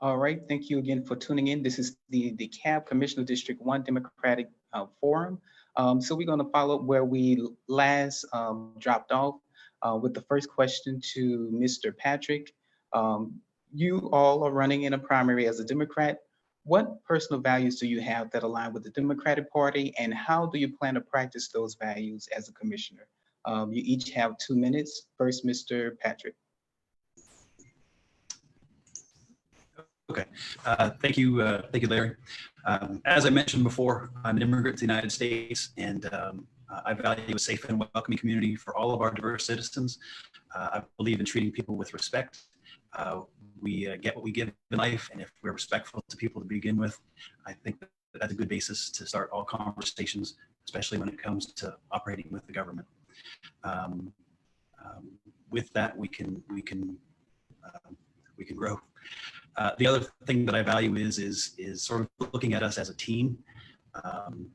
All right, thank you again for tuning in. This is the DeKalb Commissioner District 1 Democratic Forum. So we're going to follow up where we last dropped off with the first question to Mr. Patrick. You all are running in a primary as a Democrat. What personal values do you have that align with the Democratic Party, and how do you plan to practice those values as a commissioner? You each have 2 minutes. First, Mr. Patrick. Okay, thank you, Larry. As I mentioned before, I'm an immigrant to the United States, and I value a safe and welcoming community for all of our diverse citizens. I believe in treating people with respect. We get what we give in life, and if we're respectful to people to begin with, I think that that's a good basis to start all conversations, especially when it comes to operating with the government. With that, we can grow. The other thing that I value is sort of looking at us as a team.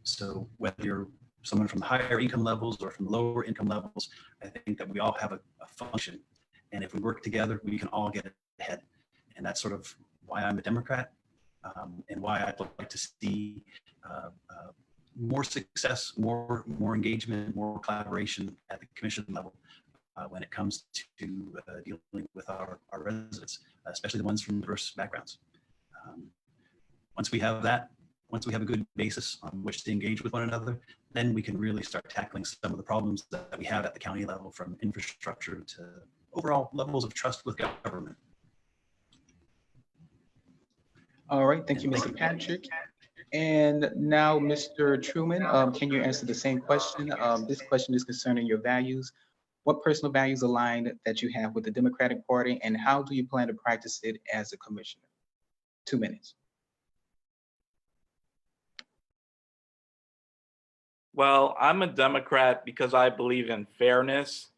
So whether you're someone from the higher income levels or from lower income levels, I think that we all have a function. And if we work together, we can all get ahead. And that's sort of why I'm a Democrat, and why I'd like to see more success, more engagement, more collaboration at the commission level. When it comes to dealing with our residents, especially the ones from diverse backgrounds. Once we have that, once we have a good basis on which to engage with one another, then we can really start tackling some of the problems that we have at the county level, from infrastructure to overall levels of trust with government. All right, thank you, Mr. Patrick. And now, Mr. Truman, can you answer the same question? This question is concerning your values. What personal values align that you have with the Democratic Party, and how do you plan to practice it as a commissioner? 2 minutes. Well, I'm a Democrat because I believe in fairness.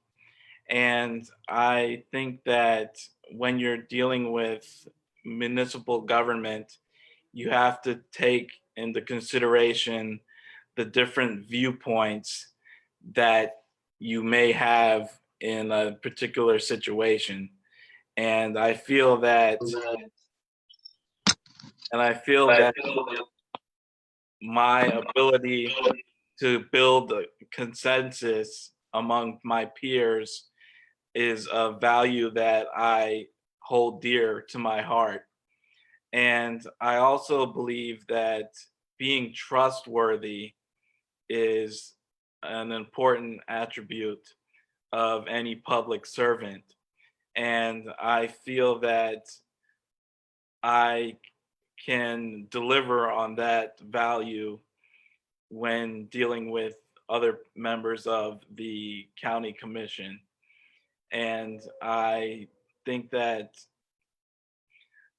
And I think that when you're dealing with municipal government, you have to take into consideration the different viewpoints that you may have in a particular situation. And I feel that my ability to build a consensus among my peers is a value that I hold dear to my heart. And I also believe that being trustworthy is an important attribute of any public servant. And I feel that I can deliver on that value when dealing with other members of the county commission. And I think that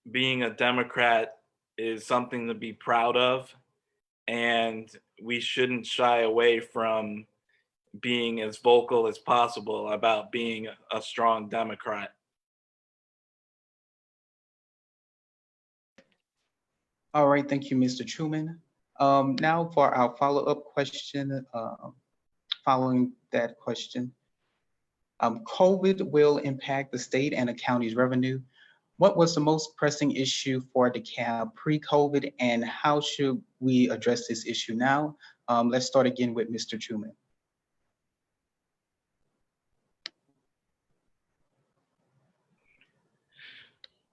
being a Democrat is something to be proud of, and we shouldn't shy away from being as vocal as possible about being a strong Democrat. All right, thank you, Mr. Truman. Now for our follow-up question, following that question. COVID will impact the state and the county's revenue. What was the most pressing issue for DeKalb pre-COVID, and how should we address this issue now? Let's start again with Mr. Truman.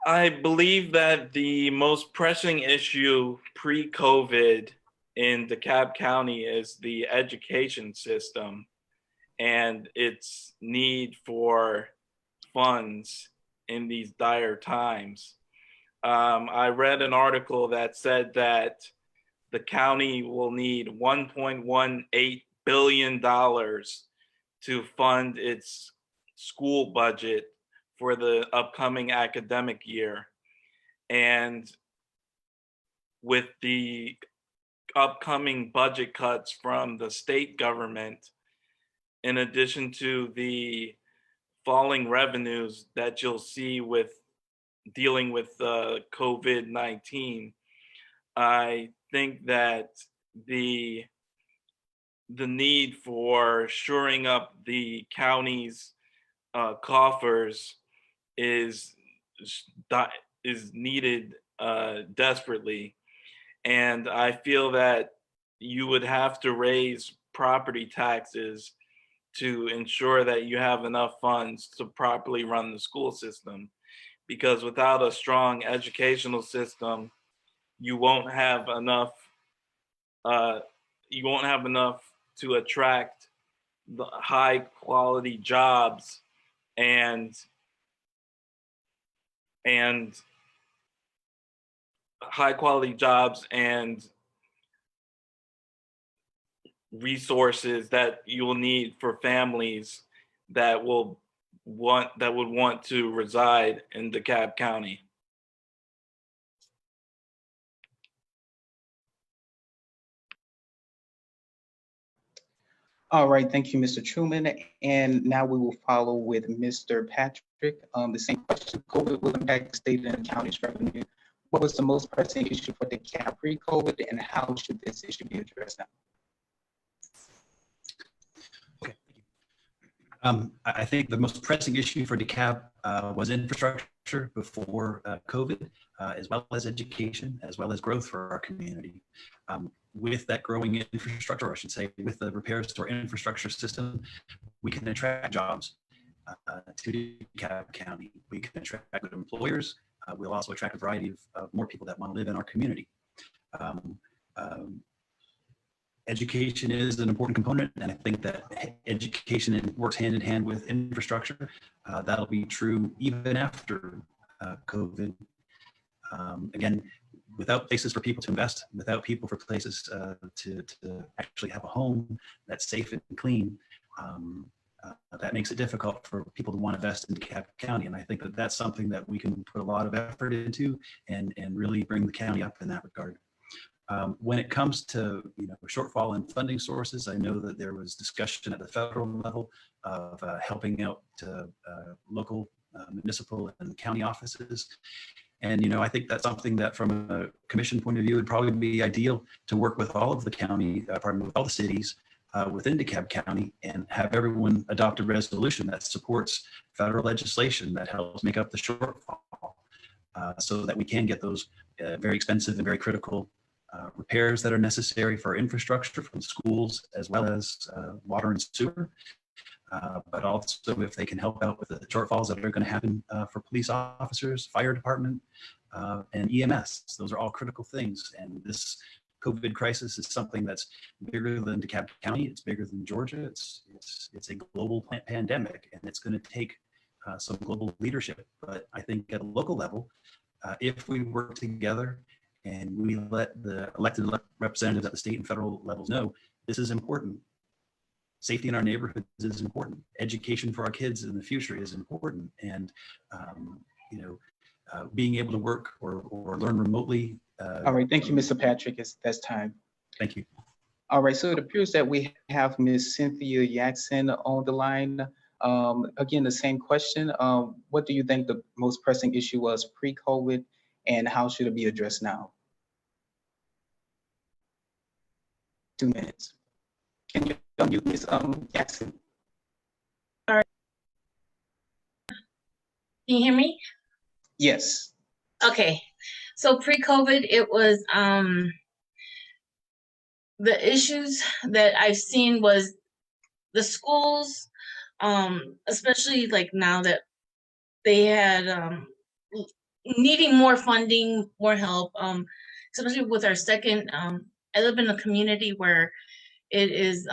I believe that the most pressing issue pre-COVID in DeKalb County is the education system and its need for funds in these dire times. I read an article that said that the county will need $1.18 billion to fund its school budget for the upcoming academic year. And with the upcoming budget cuts from the state government, in addition to the falling revenues that you'll see with dealing with COVID-19, I think that the need for shoring up the county's coffers is needed desperately. And I feel that you would have to raise property taxes to ensure that you have enough funds to properly run the school system. Because without a strong educational system, you won't have enough. You won't have enough to attract the high quality jobs and high quality jobs and resources that you will need for families that would want to reside in DeKalb County. All right, thank you, Mr. Truman. And now we will follow with Mr. Patrick. The same question: COVID will impact the state and the county's revenue. What was the most pressing issue for DeKalb pre-COVID, and how should this issue be addressed now? Okay, thank you. I think the most pressing issue for DeKalb was infrastructure before COVID, as well as education, as well as growth for our community. With that growing infrastructure, or I should say, with the repairs to our infrastructure system, we can attract jobs to DeKalb County. We can attract good employers. We'll also attract a variety of more people that want to live in our community. Education is an important component, and I think that education works hand in hand with infrastructure. That'll be true even after COVID. Again, without places for people to invest, without people for places to actually have a home that's safe and clean, that makes it difficult for people to want to invest in DeKalb County. And I think that that's something that we can put a lot of effort into and really bring the county up in that regard. When it comes to shortfall in funding sources, I know that there was discussion at the federal level of helping out local, municipal, and county offices. And I think that's something that, from a commission point of view, would probably be ideal to work with all of the county, with all the cities within DeKalb County, and have everyone adopt a resolution that supports federal legislation that helps make up the shortfall, so that we can get those very expensive and very critical repairs that are necessary for infrastructure, from schools as well as water and sewer. But also, if they can help out with the shortfalls that are going to happen for police officers, fire department, and EMS. Those are all critical things. And this COVID crisis is something that's bigger than DeKalb County. It's bigger than Georgia. It's a global pandemic, and it's going to take some global leadership. But I think at a local level, if we work together and we let the elected representatives at the state and federal levels know this is important. Safety in our neighborhoods is important. Education for our kids in the future is important. And, being able to work or learn remotely. All right, thank you, Mr. Patrick. That's time. Thank you. All right, so it appears that we have Ms. Cynthia Yaxon on the line. Again, the same question. What do you think the most pressing issue was pre-COVID, and how should it be addressed now? 2 minutes. Can you unmute Ms. Yaxon? All right. Can you hear me? Yes. Okay. So pre-COVID, it was the issues that I've seen was the schools, especially like now that they had needing more funding, more help, especially with our second. I live in a community where it is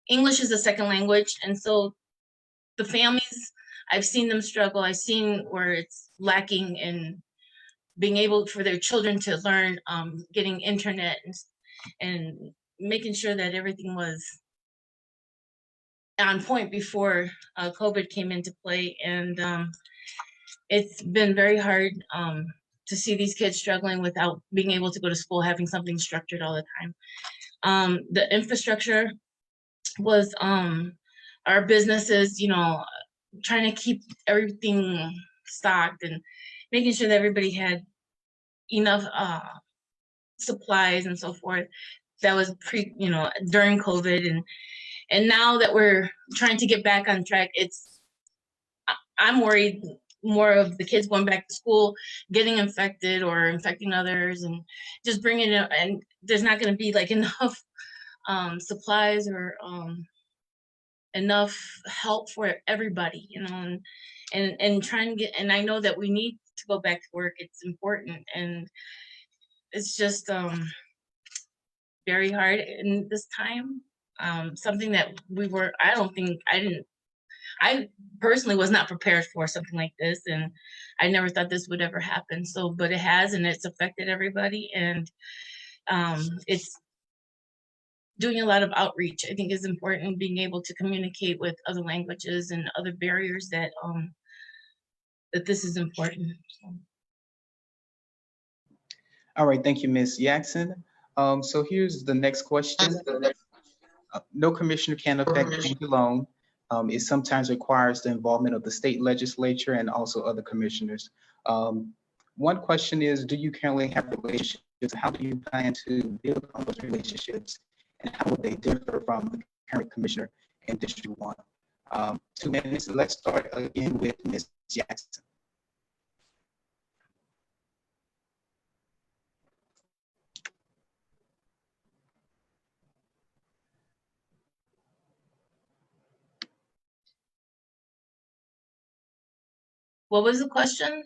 English is a second language, and so the families, I've seen them struggle. I've seen where it's lacking in being able for their children to learn, getting internet and making sure that everything was on point before COVID came into play. And it's been very hard to see these kids struggling without being able to go to school, having something structured all the time. The infrastructure was our businesses, trying to keep everything stocked and making sure that everybody had enough supplies and so forth. That was during COVID, and now that we're trying to get back on track, I'm worried more of the kids going back to school, getting infected or infecting others, and just bringing it. And there's not going to be like enough supplies or enough help for everybody, you know, and trying to get. And I know that we need to go back to work. It's important, and it's just very hard in this time. Something that I personally was not prepared for something like this, and I never thought this would ever happen. So, but it has, and it's affected everybody, and it's doing a lot of outreach. I think is important, being able to communicate with other languages and other barriers that this is important. So. All right, thank you, Ms. Yaxon. So here's the next question. No commissioner can affect change alone. It sometimes requires the involvement of the state legislature and also other commissioners. One question is, do you currently have relationships? How do you plan to build on those relationships? And how would they differ from the current commissioner in District 1? 2 minutes. Let's start again with Ms. Jackson. What was the question?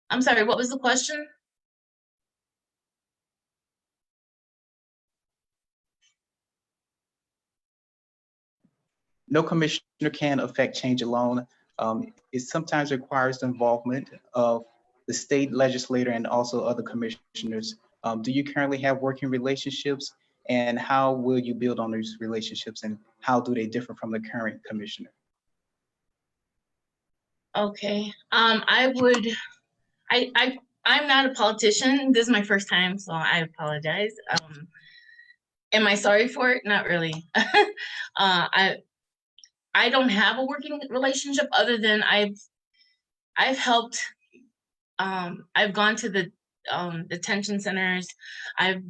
I'm sorry, what was the question? No commissioner can affect change alone. It sometimes requires the involvement of the state legislator and also other commissioners. Do you currently have working relationships, and how will you build on these relationships, and how do they differ from the current commissioner? Okay, I'm not a politician. This is my first time, so I apologize. Am I sorry for it? Not really. I don't have a working relationship other than I've helped. I've gone to the detention centers. I've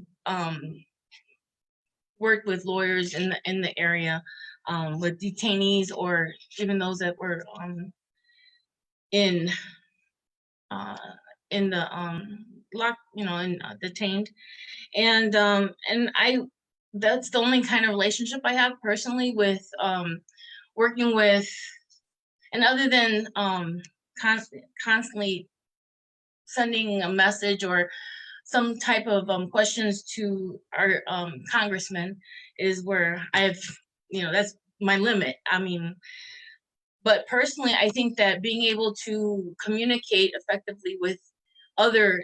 worked with lawyers in the area with detainees or even those that were in the lock, you know, and detained, and that's the only kind of relationship I have personally with working with, and other than constantly sending a message or some type of questions to our congressman is where I've, you know, that's my limit. I mean, but personally, I think that being able to communicate effectively with other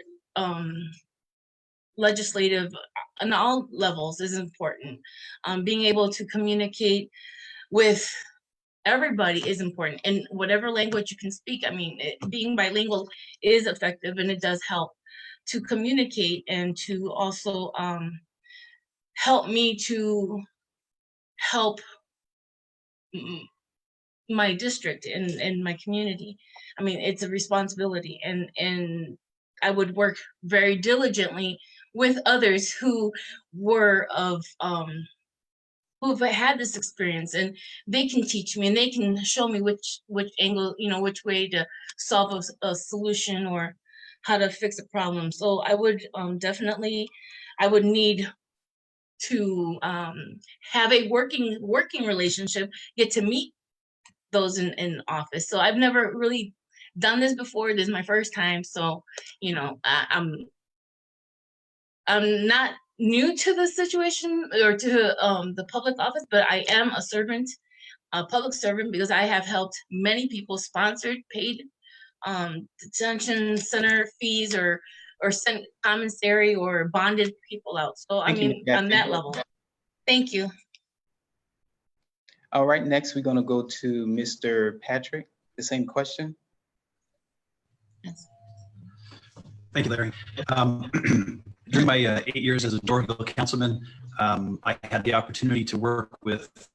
legislative on all levels is important. Being able to communicate with everybody is important, and whatever language you can speak. I mean, being bilingual is effective, and it does help to communicate and to also help me to help my district and my community. I mean, it's a responsibility, and I would work very diligently with others who were of who've had this experience, and they can teach me and they can show me which angle, you know, which way to solve a solution or how to fix a problem. So I would definitely, I would need to have a working relationship, get to meet those in office. So I've never really done this before. This is my first time. So, you know, I'm not new to the situation or to the public office, but I am a servant, a public servant, because I have helped many people sponsored, paid detention center fees or sent commissary or bonded people out. So I mean, on that level. Thank you. All right, next we're going to go to Mr. Patrick. The same question. Yes. Thank you, Larry. During my 8 years as a Doraville councilman, I had the opportunity to work with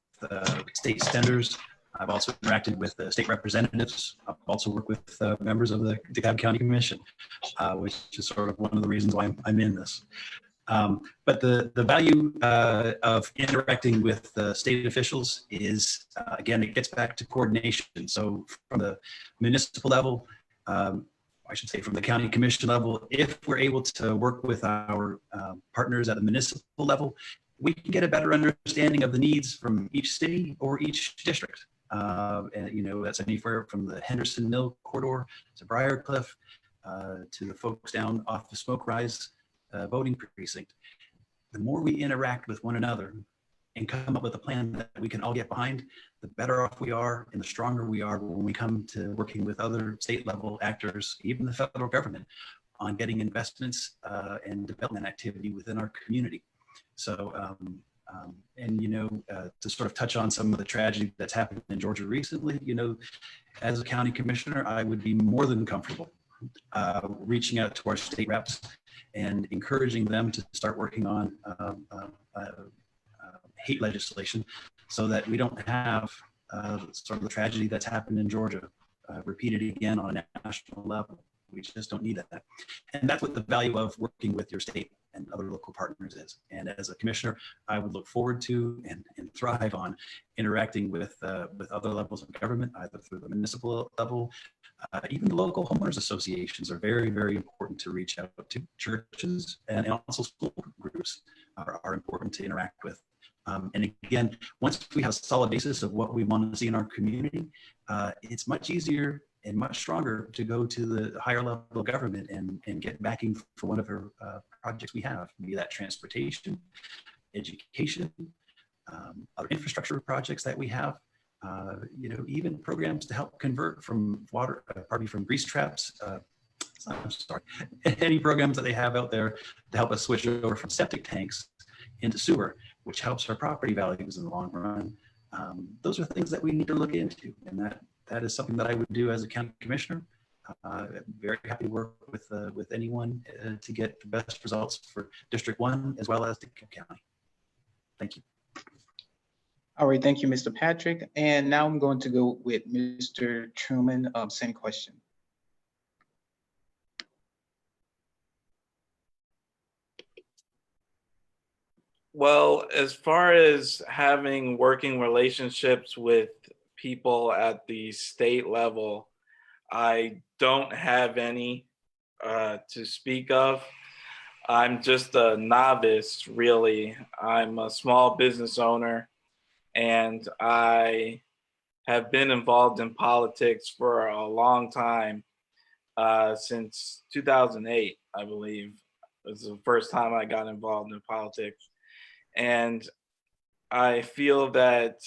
state senators. I've also interacted with state representatives. I've also worked with members of the DeKalb County Commission, which is sort of one of the reasons why I'm in this. But the value of interacting with the state officials is, again, it gets back to coordination. So from the municipal level, I should say from the county commission level, if we're able to work with our partners at the municipal level, we can get a better understanding of the needs from each city or each district. And you know, that's anywhere from the Henderson Mill corridor to Briarcliff, to the folks down off the Smoke Rise voting precinct. The more we interact with one another and come up with a plan that we can all get behind, the better off we are and the stronger we are when we come to working with other state level actors, even the federal government, on getting investments and development activity within our community. So, and you know, to sort of touch on some of the tragedy that's happened in Georgia recently, you know, as a county commissioner, I would be more than comfortable reaching out to our state reps and encouraging them to start working on hate legislation so that we don't have sort of the tragedy that's happened in Georgia repeated again on a national level. We just don't need that. And that's what the value of working with your state and other local partners is. And as a commissioner, I would look forward to and thrive on interacting with other levels of government, either through the municipal level, even the local homeowners associations are very, very important to reach out to. Churches and also school groups are important to interact with. And again, once we have a solid basis of what we want to see in our community, it's much easier and much stronger to go to the higher level of government and get backing for whatever projects we have, be that transportation, education, other infrastructure projects that we have, you know, even programs to help convert from water, from grease traps. I'm sorry, any programs that they have out there to help us switch over from septic tanks into sewer, which helps our property values in the long run. Those are things that we need to look into, and that is something that I would do as a county commissioner. I'm very happy to work with anyone to get the best results for District 1 as well as DeKalb County. Thank you. All right, thank you, Mr. Patrick. And now I'm going to go with Mr. Truman. Same question. Well, as far as having working relationships with people at the state level, I don't have any to speak of. I'm just a novice, really. I'm a small business owner, and I have been involved in politics for a long time, since 2008, I believe. It was the first time I got involved in politics. And I feel that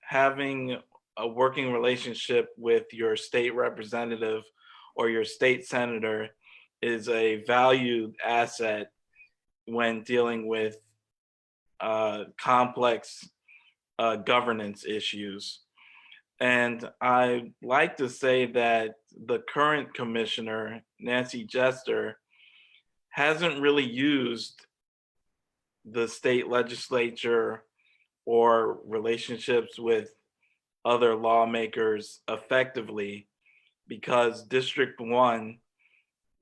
having a working relationship with your state representative or your state senator is a valued asset when dealing with complex governance issues. And I like to say that the current commissioner, Nancy Jester, hasn't really used the state legislature or relationships with other lawmakers effectively, because District 1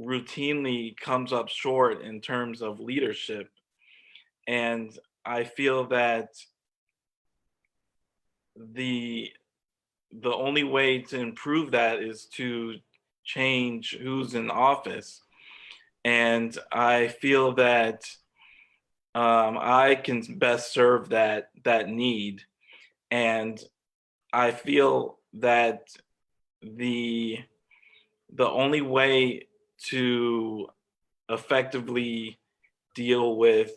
routinely comes up short in terms of leadership. And I feel that the only way to improve that is to change who's in office. And I feel that I can best serve that need. And I feel that the only way to effectively deal with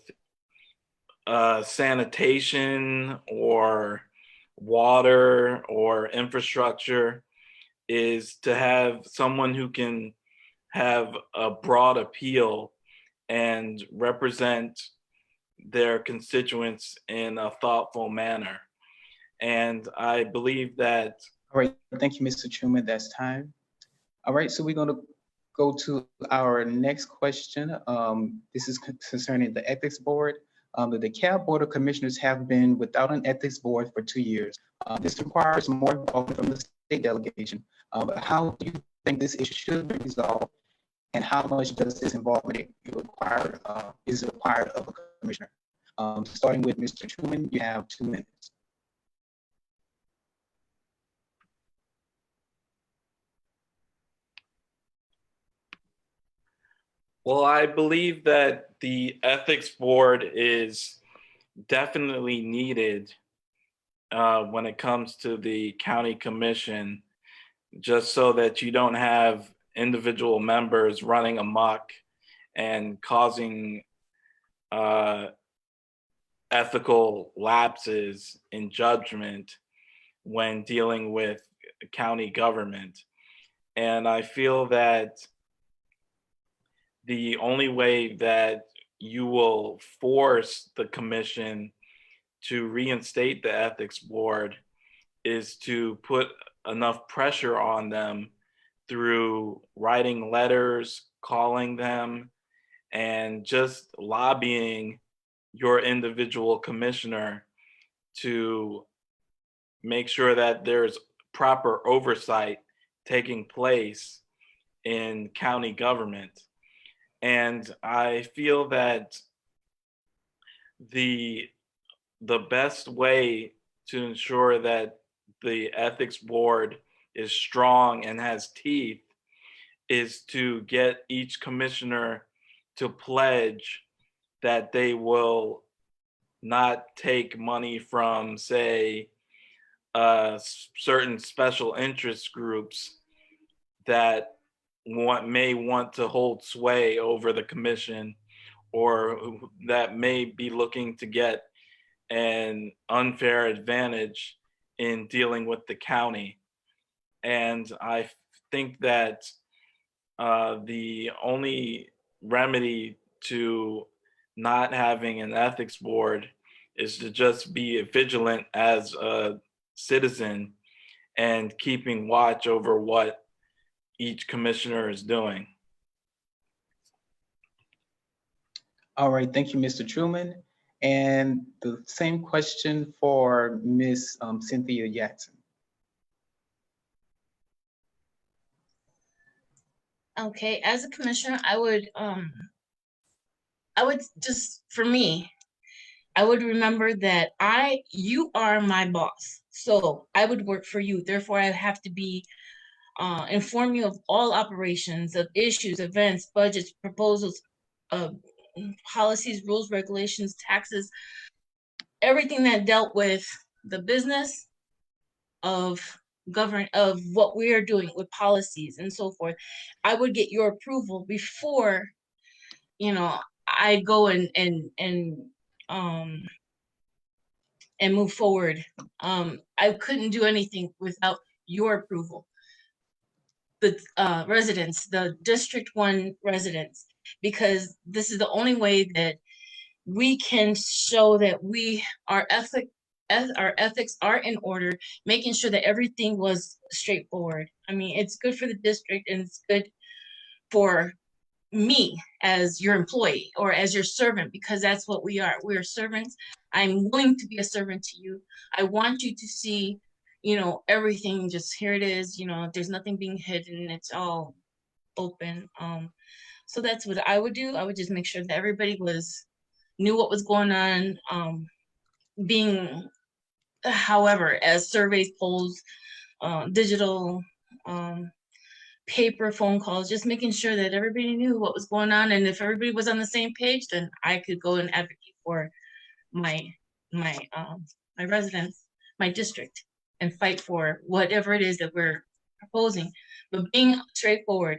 sanitation or water or infrastructure is to have someone who can have a broad appeal and represent their constituents in a thoughtful manner. And I believe that. All right, thank you, Mr. Truman. That's time. All right, so we're going to go to our next question. This is concerning the ethics board. The DeKalb Board of Commissioners have been without an ethics board for 2 years. This requires more involvement from the state delegation. But how do you think this issue should be resolved? and how much does this involvement is required of a commissioner? Starting with Mr. Truman, you have 2 minutes. Well, I believe that the ethics board is definitely needed when it comes to the county commission, just so that you don't have individual members running amok and causing ethical lapses in judgment when dealing with county government. And I feel that the only way that you will force the commission to reinstate the ethics board is to put enough pressure on them through writing letters, calling them, and just lobbying your individual commissioner to make sure that there's proper oversight taking place in county government. And I feel that the best way to ensure that the ethics board is strong and has teeth is to get each commissioner to pledge that they will not take money from, say, certain special interest groups that may want to hold sway over the commission, or that may be looking to get an unfair advantage in dealing with the county. And I think that the only remedy to not having an ethics board is to just be vigilant as a citizen and keeping watch over what each commissioner is doing. All right, thank you, Mr. Truman. And the same question for Ms. Cynthia Yaxon. Okay, as a commissioner, I would just, for me, I would remember that you are my boss. So I would work for you. Therefore, I have to be inform you of all operations, of issues, events, budgets, proposals, policies, rules, regulations, taxes, everything that dealt with the business of what we are doing with policies and so forth. I would get your approval before, I go and move forward. I couldn't do anything without your approval. The residents, the District 1 residents, because this is the only way that we can show that our ethics are in order, making sure that everything was straightforward. I mean, it's good for the district and it's good for me as your employee or as your servant, because that's what we are. We are servants. I'm willing to be a servant to you. I want you to see, everything, just here it is, there's nothing being hidden. It's all open. So that's what I would do. I would just make sure that everybody knew what was going on, however, as surveys, polls, digital, paper, phone calls, just making sure that everybody knew what was going on. And if everybody was on the same page, then I could go and advocate for my residents, my district, and fight for whatever it is that we're proposing. But being straightforward,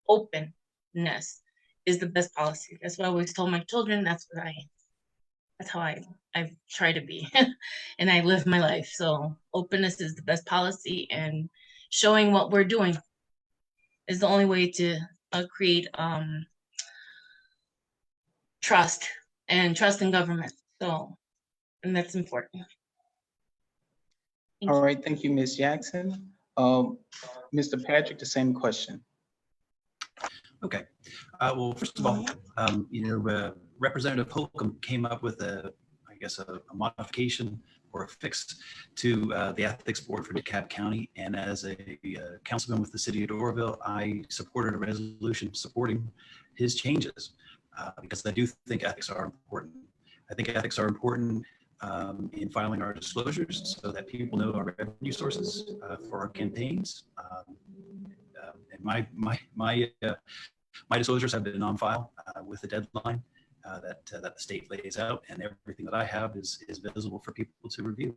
openness is the best policy. That's what I always told my children. That's how I try to be and I live my life. So openness is the best policy, and showing what we're doing is the only way to create trust in government. So, and that's important. All right, thank you, Ms. Yaxon. Mr. Patrick, the same question. Okay. Well, first of all, Representative Holcomb came up with a modification or affixed to the ethics board for DeKalb County. And as a councilman with the city of Doraville, I supported a resolution supporting his changes because I do think ethics are important. I think ethics are important in filing our disclosures so that people know our revenue sources for our campaigns. And my disclosures have been on file with the deadline that the state lays out, and everything that I have is visible for people to review.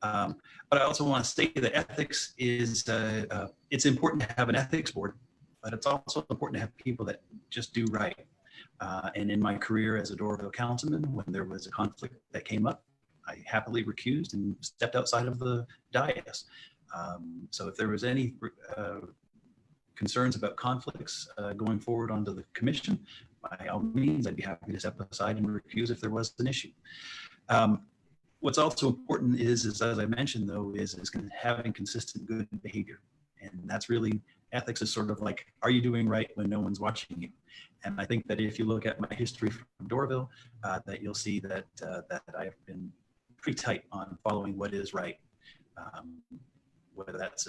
But I also want to state that ethics is, it's important to have an ethics board, but it's also important to have people that just do right. And in my career as a Doraville councilman, when there was a conflict that came up, I happily recused and stepped outside of the dais. So if there was any concerns about conflicts going forward onto the commission, by all means, I'd be happy to step aside and recuse if there was an issue. What's also important is as I mentioned, though, is having consistent good behavior. And that's really, ethics is sort of like, are you doing right when no one's watching you? And I think that if you look at my history from Doraville, that you'll see that that I've been pretty tight on following what is right, whether that's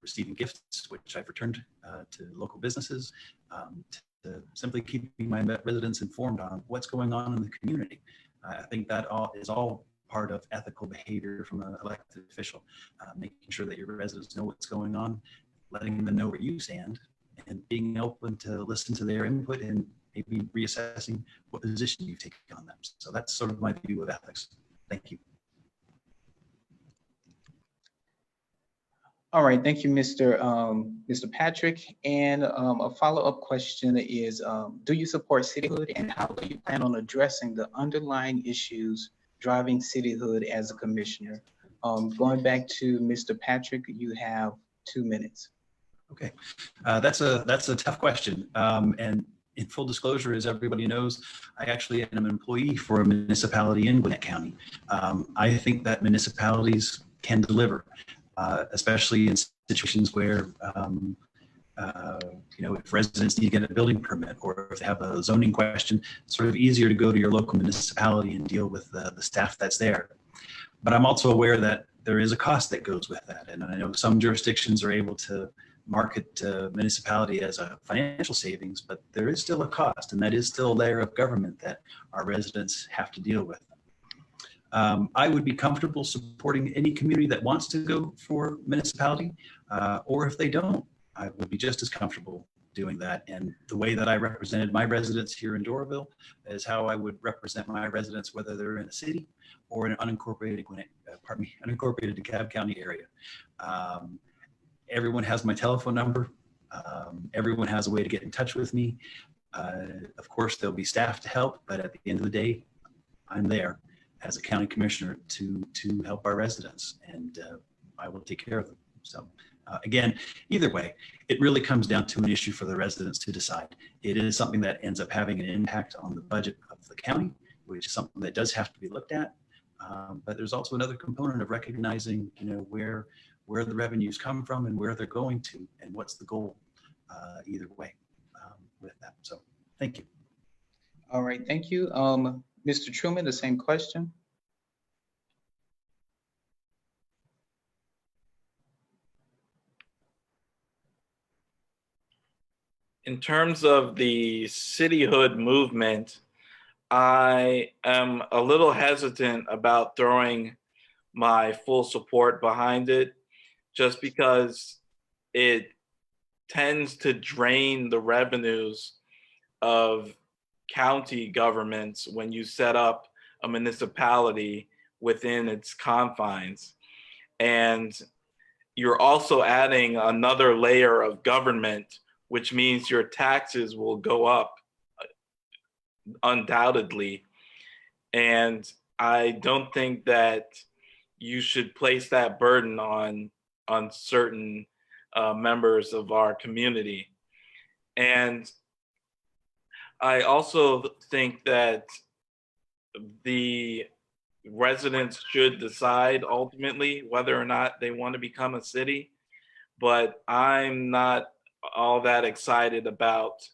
receiving gifts, which I've returned to local businesses, to simply keeping my residents informed on what's going on in the community. I think that is all part of ethical behavior from an elected official, making sure that your residents know what's going on, letting them know where you stand, and being open to listen to their input and maybe reassessing what position you take on them. So that's sort of my view of ethics. Thank you. All right, thank you, Mr. Patrick. And a follow-up question is, do you support cityhood, and how do you plan on addressing the underlying issues driving cityhood as a commissioner? Going back to Mr. Patrick, you have 2 minutes. Okay, that's a tough question. And in full disclosure, as everybody knows, I actually am an employee for a municipality in Gwinnett County. I think that municipalities can deliver, especially in situations where, if residents need to get a building permit, or if they have a zoning question, it's sort of easier to go to your local municipality and deal with the staff that's there. But I'm also aware that there is a cost that goes with that. And I know some jurisdictions are able to market municipality as a financial savings, but there is still a cost, and that is still a layer of government that our residents have to deal with. I would be comfortable supporting any community that wants to go for municipality, or if they don't, I would be just as comfortable doing that. And the way that I represented my residents here in Doraville is how I would represent my residents, whether they're in a city or in an unincorporated DeKalb County area. Everyone has my telephone number. Everyone has a way to get in touch with me. Of course, there'll be staff to help, but at the end of the day, I'm there as a county commissioner to help our residents, and I will take care of them. So again, either way, it really comes down to an issue for the residents to decide. It is something that ends up having an impact on the budget of the county, which is something that does have to be looked at. But there's also another component of recognizing, where the revenues come from and where they're going to, and what's the goal either way with that. So thank you. All right, thank you. Mr. Truman, the same question. In terms of the cityhood movement, I am a little hesitant about throwing my full support behind it, just because it tends to drain the revenues of county governments when you set up a municipality within its confines. And you're also adding another layer of government, which means your taxes will go up undoubtedly. And I don't think that you should place that burden on certain members of our community. And I also think that the residents should decide ultimately whether or not they want to become a city, but I'm not all that excited about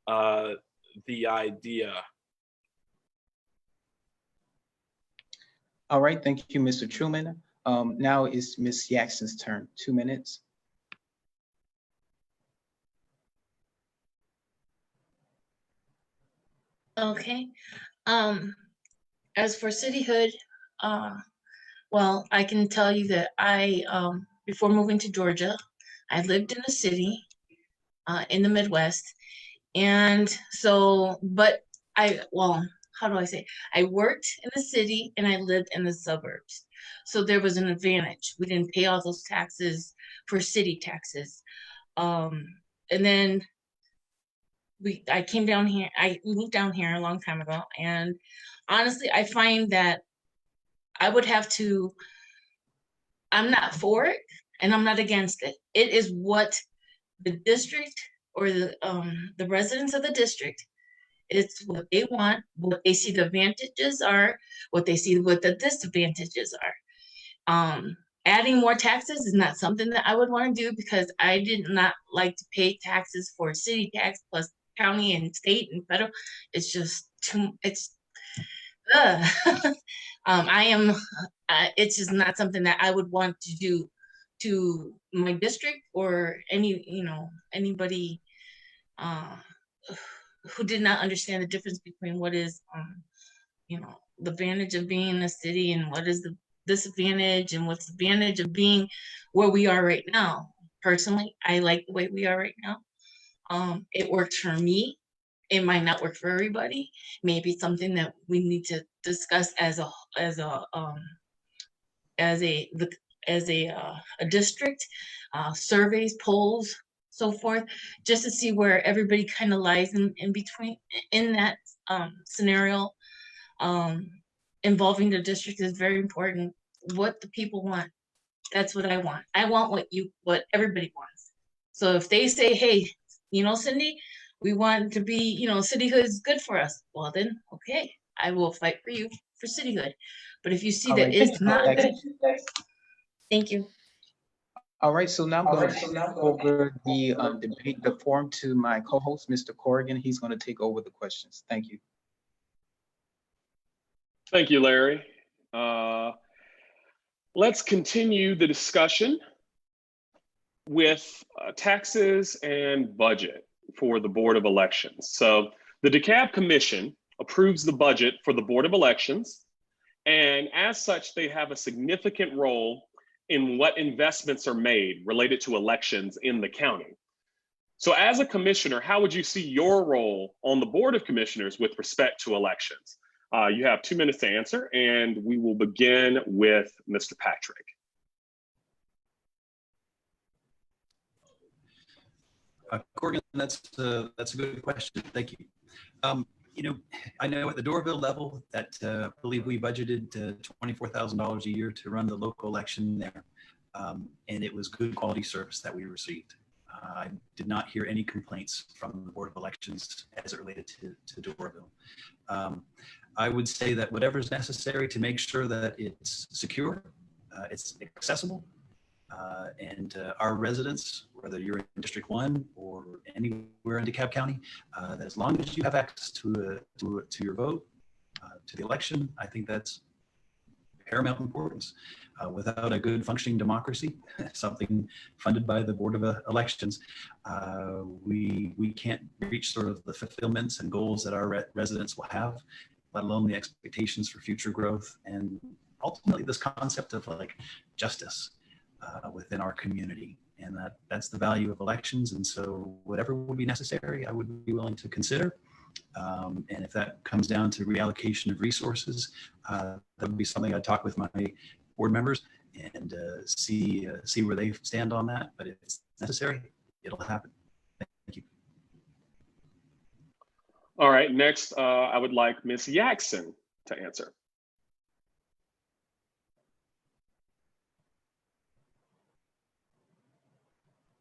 the idea. All right, thank you, Mr. Truman. Now it's Ms. Yaxon's turn, 2 minutes. Okay. As for cityhood, well, I can tell you that before moving to Georgia, I lived in a city in the Midwest. And so, but well, how do I say? I worked in the city and I lived in the suburbs. So there was an advantage. We didn't pay all those taxes for city taxes. And then I came down here, we moved down here a long time ago. And honestly, I find that I would have to, I'm not for it and I'm not against it. It is what the district or the residents of the district, it's what they want, what they see the advantages are, what they see what the disadvantages are. Adding more taxes is not something that I would want to do because I did not like to pay taxes for city tax plus county and state and federal. It's just it's I am it's just not something that I would want to do to my district or anybody who did not understand the difference between what is the advantage of being in a city and what is the disadvantage and what's the advantage of being where we are right now. Personally, I like the way we are right now. It works for me. It might not work for everybody. Maybe it's something that we need to discuss as a district, surveys, polls, so forth, just to see where everybody kind of lies in between in that scenario. Involving the district is very important. What the people want, that's what I want. I want what everybody wants. So if they say, hey, Cindy, we want to be, cityhood is good for us. Well, then, okay, I will fight for you for cityhood. But if you see All that right, it's not good, thank you. all right, so now I'm going to hand over the debate, the forum to my co-host, Mr. Corrigan. He's going to take over the questions. Thank you. Thank you, Larry. Let's continue the discussion with taxes and budget for the Board of Elections. So the DeKalb Commission approves the budget for the Board of Elections, and as such, they have a significant role in what investments are made related to elections in the county. So as a commissioner, how would you see your role on the Board of Commissioners with respect to elections? You have 2 minutes to answer, and we will begin with Mr. Patrick. Corrigan, that's a good question. Thank you. I know at the Doraville level that I believe we budgeted $24,000 a year to run the local election there. And it was good quality service that we received. I did not hear any complaints from the Board of Elections as it related to Doraville. I would say that whatever is necessary to make sure that it's secure, it's accessible, and our residents, whether you're in District 1 or anywhere in DeKalb County, that as long as you have access to your vote, to the election, I think that's paramount importance. Without a good functioning democracy, something funded by the Board of Elections, we can't reach sort of the fulfillments and goals that our residents will have, let alone the expectations for future growth, and ultimately this concept of like justice within our community. And that's the value of elections. And so whatever would be necessary, I would be willing to consider. And if that comes down to reallocation of resources, that would be something I'd talk with my board members and see where they stand on that. But if it's necessary, it'll happen. Thank you. All right, next, I would like Ms. Yaxon to answer.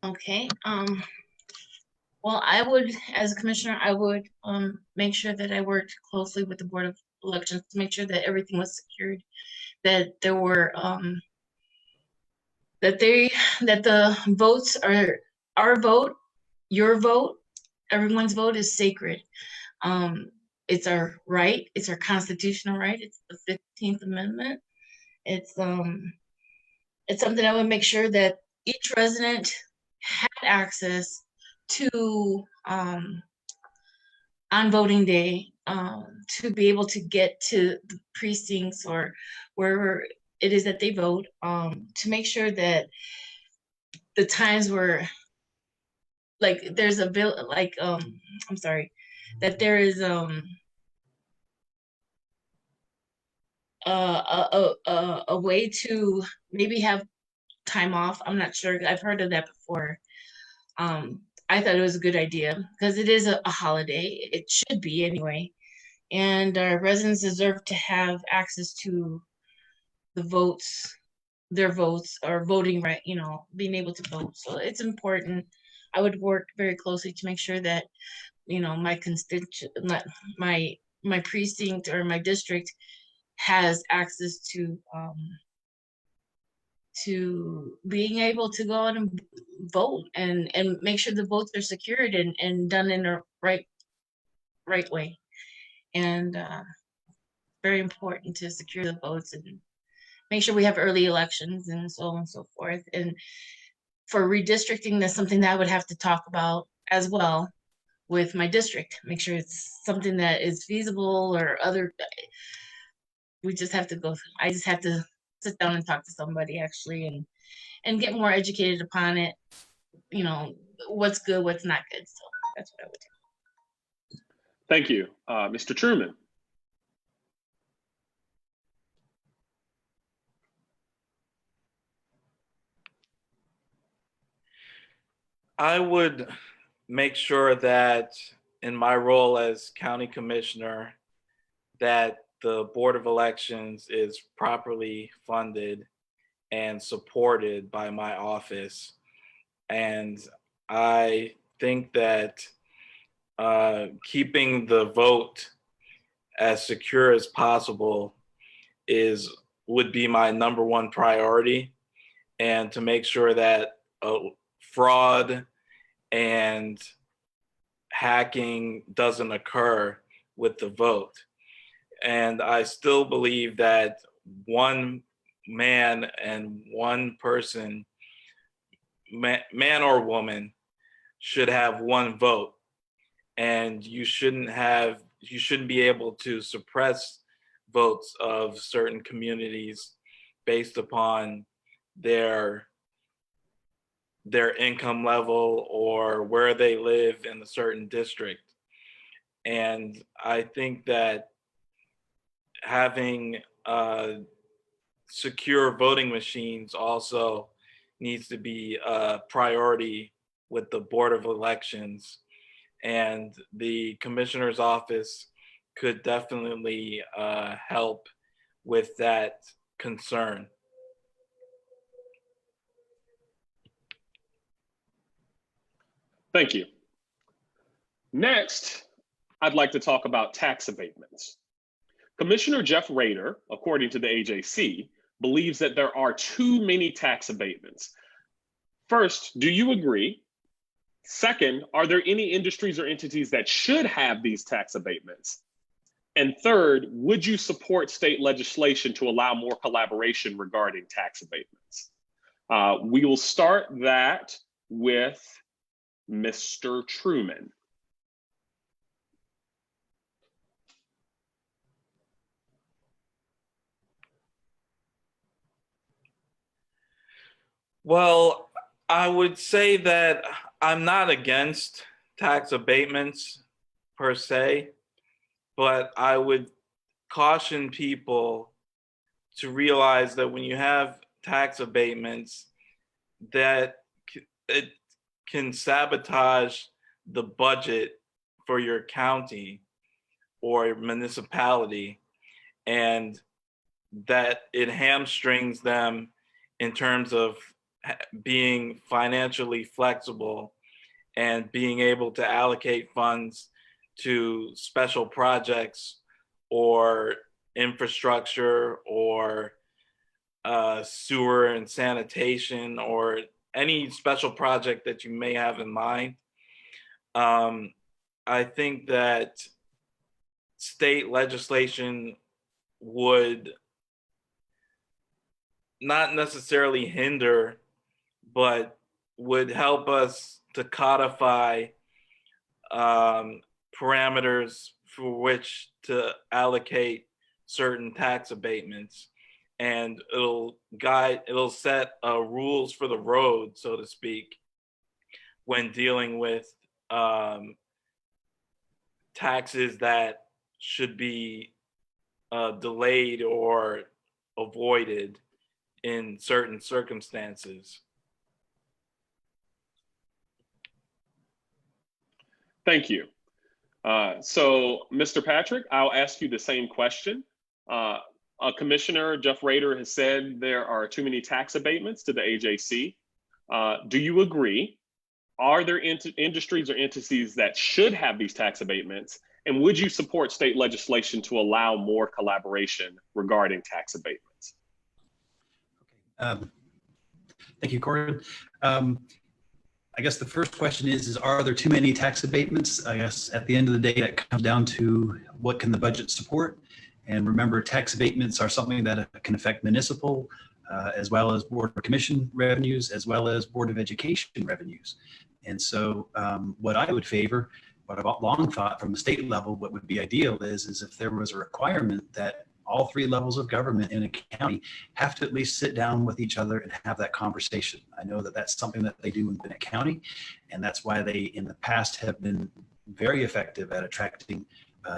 Okay. Well, I would, as a commissioner, I would make sure that I worked closely with the Board of Elections to make sure that everything was secured, that there were that the votes are our vote, your vote, everyone's vote is sacred. It's our right, it's our constitutional right, it's the 15th Amendment. It's something I would make sure that each resident had access to on voting day, to be able to get to the precincts or wherever it is that they vote, to make sure that the times were like there's a like I'm sorry, that there is a way to maybe have time off. I'm not sure. I've heard of that before. I thought it was a good idea because it is a holiday. It should be anyway. And our residents deserve to have access to the votes, their votes, or voting right, being able to vote. So it's important. I would work very closely to make sure that, my constituent, my precinct or my district has access to being able to go out and vote and make sure the votes are secured and done in the right way. And very important to secure the votes and make sure we have early elections and so on and so forth. And for redistricting, that's something that I would have to talk about as well with my district. Make sure it's something that is feasible or other. We just have to go. I just have to sit down and talk to somebody actually and get more educated upon it. What's good, what's not good. So that's what I would do. Thank you. Mr. Truman. I would make sure that in my role as county commissioner, that the Board of Elections is properly funded and supported by my office. And I think that keeping the vote as secure as possible would be my number one priority, and to make sure that fraud and hacking doesn't occur with the vote. And I still believe that one man and one person, man or woman, should have one vote. And you shouldn't be able to suppress votes of certain communities based upon their income level or where they live in a certain district. And I think that having secure voting machines also needs to be a priority with the Board of Elections. And the commissioner's office could definitely help with that concern. Thank you. Next, I'd like to talk about tax abatements. Commissioner Jeff Rader, according to the AJC, believes that there are too many tax abatements. First, do you agree? Second, are there any industries or entities that should have these tax abatements? And third, would you support state legislation to allow more collaboration regarding tax abatements? We will start that with Mr. Truman. Well, I would say that I'm not against tax abatements per se, but I would caution people to realize that when you have tax abatements, that it can sabotage the budget for your county or municipality, and that it hamstrings them in terms of being financially flexible and being able to allocate funds to special projects or infrastructure or sewer and sanitation or any special project that you may have in mind. I think that state legislation would not necessarily hinder, but would help us to codify parameters for which to allocate certain tax abatements. And it'll set rules for the road, so to speak, when dealing with taxes that should be delayed or avoided in certain circumstances. Thank you. So, Mr. Patrick, I'll ask you the same question. Commissioner Jeff Rader has said there are too many tax abatements to the AJC. Do you agree? Are there industries or entities that should have these tax abatements? And would you support state legislation to allow more collaboration regarding tax abatements? Thank you, Corbin. I guess the first question is are there too many tax abatements? I guess at the end of the day, that comes down to what can the budget support? And remember, tax abatements are something that can affect municipal, as well as Board of Commission revenues, as well as Board of Education revenues. And so what I would favor, what I've long thought from the state level, what would be ideal is if there was a requirement that all three levels of government in a county have to at least sit down with each other and have that conversation. I know that that's something that they do in Gwinnett County, and that's why they in the past have been very effective at attracting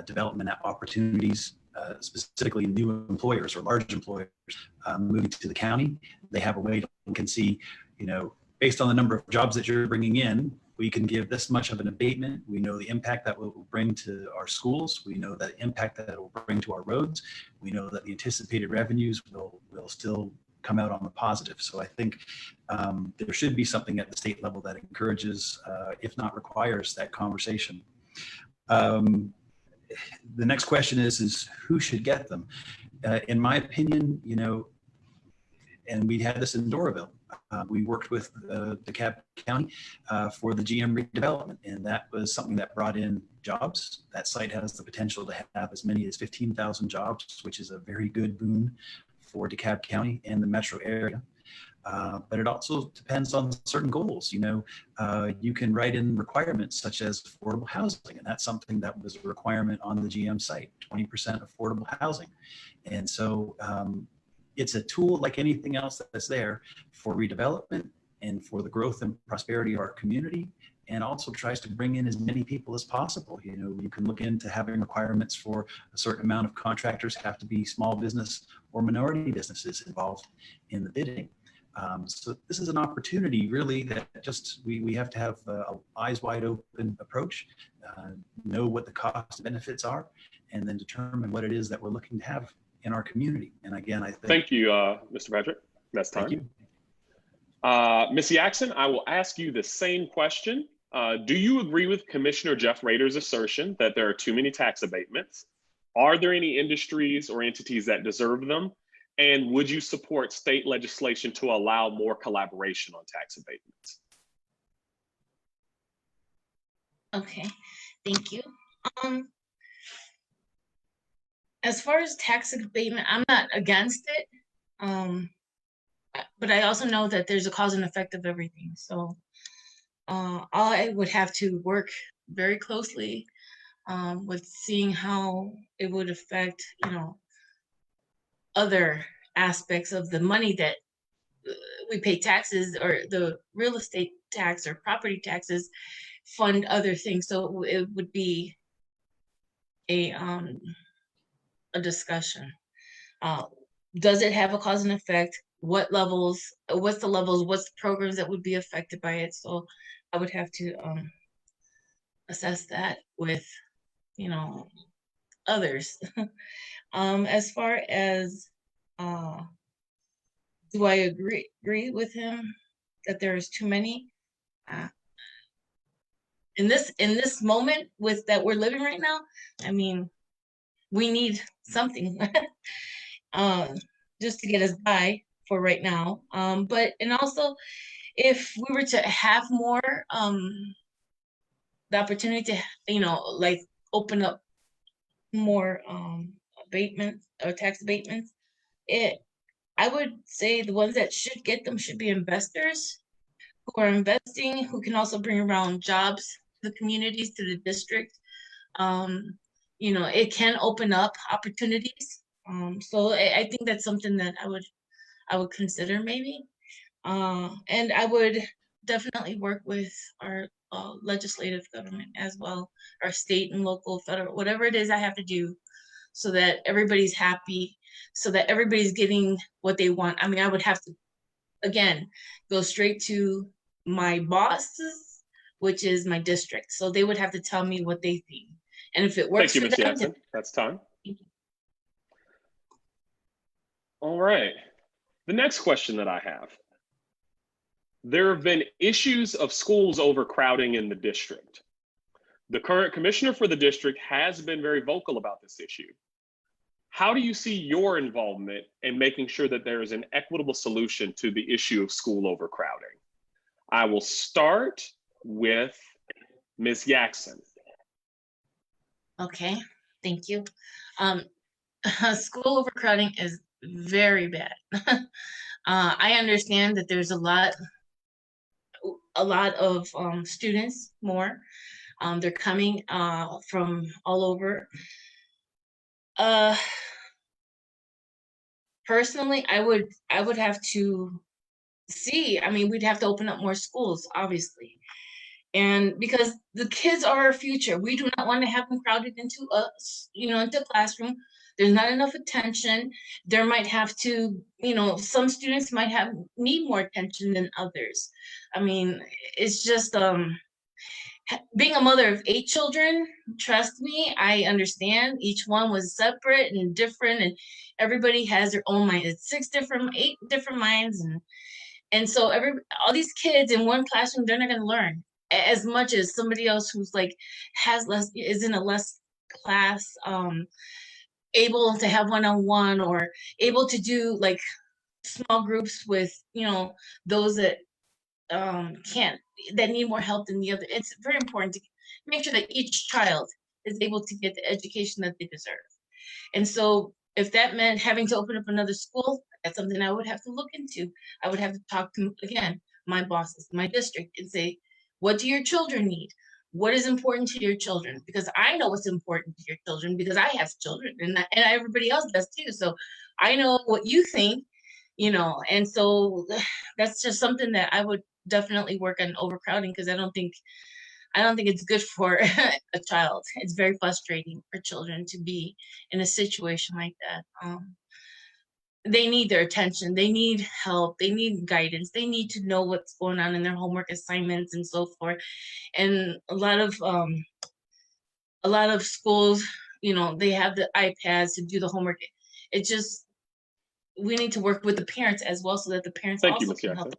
development opportunities, specifically new employers or large employers moving to the county. They have a way to can see, based on the number of jobs that you're bringing in, we can give this much of an abatement. We know the impact that will bring to our schools. We know the impact that it will bring to our roads. We know that the anticipated revenues will still come out on the positive. So I think there should be something at the state level that encourages, if not requires, that conversation. The next question is who should get them? In my opinion, and we had this in Doraville. We worked with DeKalb County for the GM redevelopment, and that was something that brought in jobs. That site has the potential to have as many as 15,000 jobs, which is a very good boon for DeKalb County and the metro area. But it also depends on certain goals. You can write in requirements such as affordable housing, and that's something that was a requirement on the GM site, 20% affordable housing. And so it's a tool like anything else that's there for redevelopment and for the growth and prosperity of our community, and also tries to bring in as many people as possible. You can look into having requirements for a certain amount of contractors have to be small business or minority businesses involved in the bidding. So this is an opportunity really that just we have to have an eyes wide open approach, know what the cost benefits are, and then determine what it is that we're looking to have in our community. And again, I think. Thank you, Mr. Patrick. That's time. Thank you. Ms. Yaxon, I will ask you the same question. Do you agree with Commissioner Jeff Rader's assertion that there are too many tax abatements? Are there any industries or entities that deserve them? And would you support state legislation to allow more collaboration on tax abatements? Okay, thank you. As far as tax abatement, I'm not against it. But I also know that there's a cause and effect of everything. So I would have to work very closely with seeing how it would affect, other aspects of the money that we pay taxes, or the real estate tax or property taxes fund other things. So it would be a discussion. Does it have a cause and effect? What levels? What's the levels? What's the programs that would be affected by it? So I would have to assess that with, others. As far as do I agree with him that there's too many? In this moment with that we're living right now, I mean, we need something just to get us by for right now. But also, if we were to have more the opportunity to, like open up more abatements or tax abatements, I would say the ones that should get them should be investors who are investing, who can also bring around jobs to the communities, to the district. Um, it can open up opportunities. So I think that's something that I would consider maybe. And I would definitely work with our legislative government as well, our state and local, federal, whatever it is I have to do so that everybody's happy, so that everybody's getting what they want. I mean, I would have to, again, go straight to my bosses, which is my district. So they would have to tell me what they think. And if it works Thank you, for Ms. them, Yaxon. That's time. Thank you. All right. The next question that I have. There have been issues of schools overcrowding in the district. The current commissioner for the district has been very vocal about this issue. How do you see your involvement in making sure that there is an equitable solution to the issue of school overcrowding? I will start with Ms. Yaxon. Okay, thank you. School overcrowding is very bad. I understand that there's a lot of students more. They're coming from all over. Personally, I would have to see. I mean, we'd have to open up more schools, obviously. And because the kids are our future, we do not want to have them crowded into into a classroom. There's not enough attention. There might have to, some students might need more attention than others. I mean, it's just being a mother of 8 children, trust me, I understand. Each one was separate and different, and everybody has their own mind. It's 8 different minds, and so all these kids in one classroom, they're not going to learn as much as somebody else who's like is in a less class, able to have one-on-one or able to do like small groups with those that can't, that need more help than the other. It's very important to make sure that each child is able to get the education that they deserve. And so if that meant having to open up another school, that's something I would have to look into. I would have to talk to, again, my bosses, my district, and say, what do your children need? What is important to your children? Because I know what's important to your children because I have children and everybody else does too. So I know what you think, and so that's just something that I would definitely work on overcrowding, because I don't think it's good for a child. It's very frustrating for children to be in a situation like that. They need their attention. They need help. They need guidance. They need to know what's going on in their homework assignments and so forth. And a lot of schools, they have the iPads to do the homework. It just, we need to work with the parents as well so that the parents Thank you, also Ms. can Yaxon. help.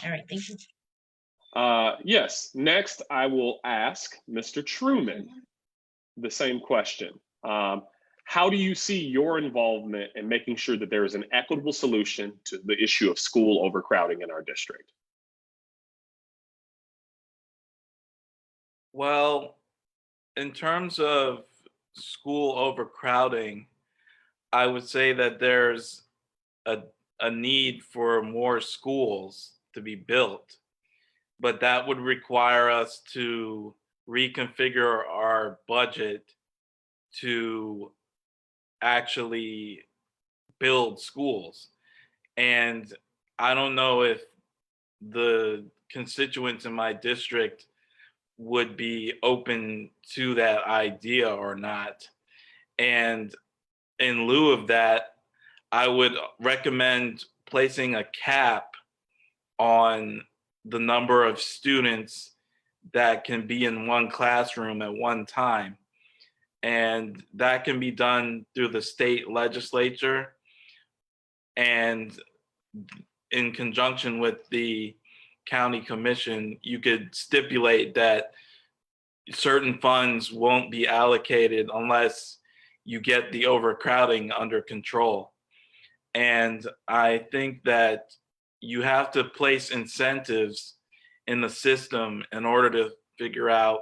All right, thank you. Yes, next I will ask Mr. Truman the same question. How do you see your involvement in making sure that there is an equitable solution to the issue of school overcrowding in our district? Well, in terms of school overcrowding, I would say that there's a need for more schools to be built, but that would require us to reconfigure our budget to actually build schools. And I don't know if the constituents in my district would be open to that idea or not. And in lieu of that, I would recommend placing a cap on the number of students that can be in one classroom at one time. And that can be done through the state legislature and in conjunction with the county commission. You could stipulate that certain funds won't be allocated unless you get the overcrowding under control. And I think that you have to place incentives in the system in order to figure out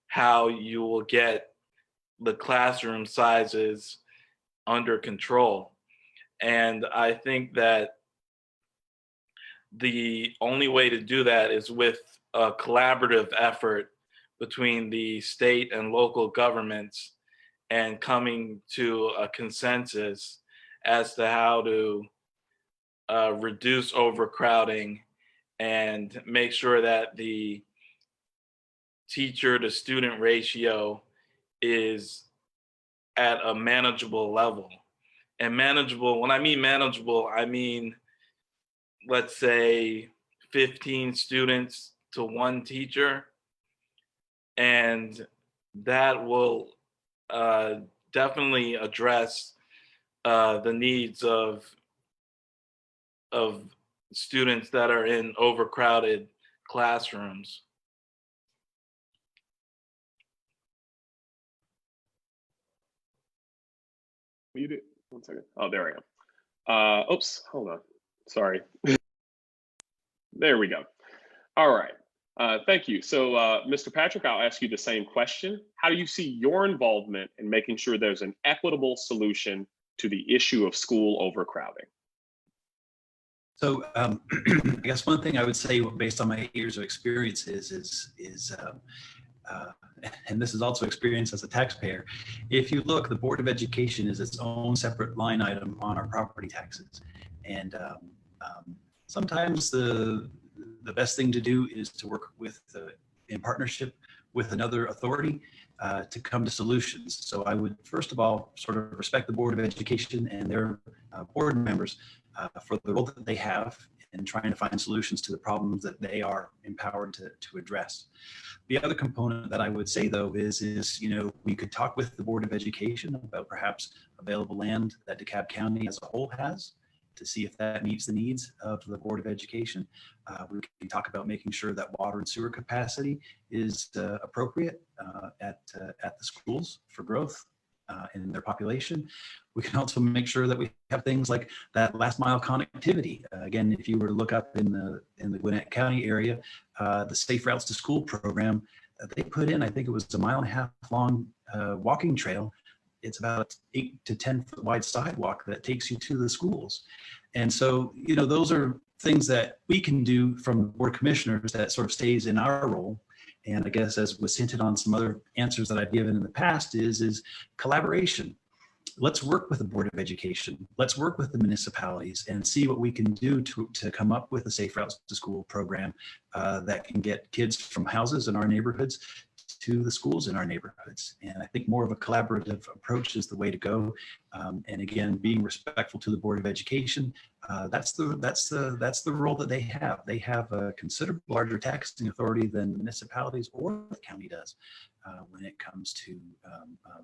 how you will get the classroom sizes under control. And I think that the only way to do that is with a collaborative effort between the state and local governments and coming to a consensus as to how to reduce overcrowding and make sure that the teacher to student ratio is at a manageable level. And manageable, when I mean manageable, I mean, let's say 15 students to one teacher. And that will definitely address the needs of students that are in overcrowded classrooms. Muted. 1 second. Oh, there I am. Oops, hold on. Sorry. There we go. All right. Thank you. So, Mr. Patrick, I'll ask you the same question. How do you see your involvement in making sure there's an equitable solution to the issue of school overcrowding? So I guess one thing I would say based on my 8 years of experience is and this is also experience as a taxpayer, if you look, the Board of Education is its own separate line item on our property taxes. And sometimes the best thing to do is to work with in partnership with another authority to come to solutions. So I would first of all sort of respect the Board of Education and their board members for the role that they have in trying to find solutions to the problems that they are empowered to address. The other component that I would say though is we could talk with the Board of Education about perhaps available land that DeKalb County as a whole has to see if that meets the needs of the Board of Education. We can talk about making sure that water and sewer capacity is appropriate at the schools for growth in their population. We can also make sure that we have things like that last mile connectivity. Again, if you were to look up in the Gwinnett County area, the Safe Routes to School program, they put in, I think it was a 1.5 mile long walking trail. It's about 8 to 10 foot wide sidewalk that takes you to the schools. And so, those are things that we can do from the Board of Commissioners that sort of stays in our role. And I guess as was hinted on some other answers that I've given in the past is collaboration. Let's work with the Board of Education. Let's work with the municipalities and see what we can do to come up with a Safe Routes to School program that can get kids from houses in our neighborhoods to the schools in our neighborhoods. And I think more of a collaborative approach is the way to go. And again, being respectful to the Board of Education, that's the role that they have. They have a considerably larger taxing authority than the municipalities or the county does when it comes to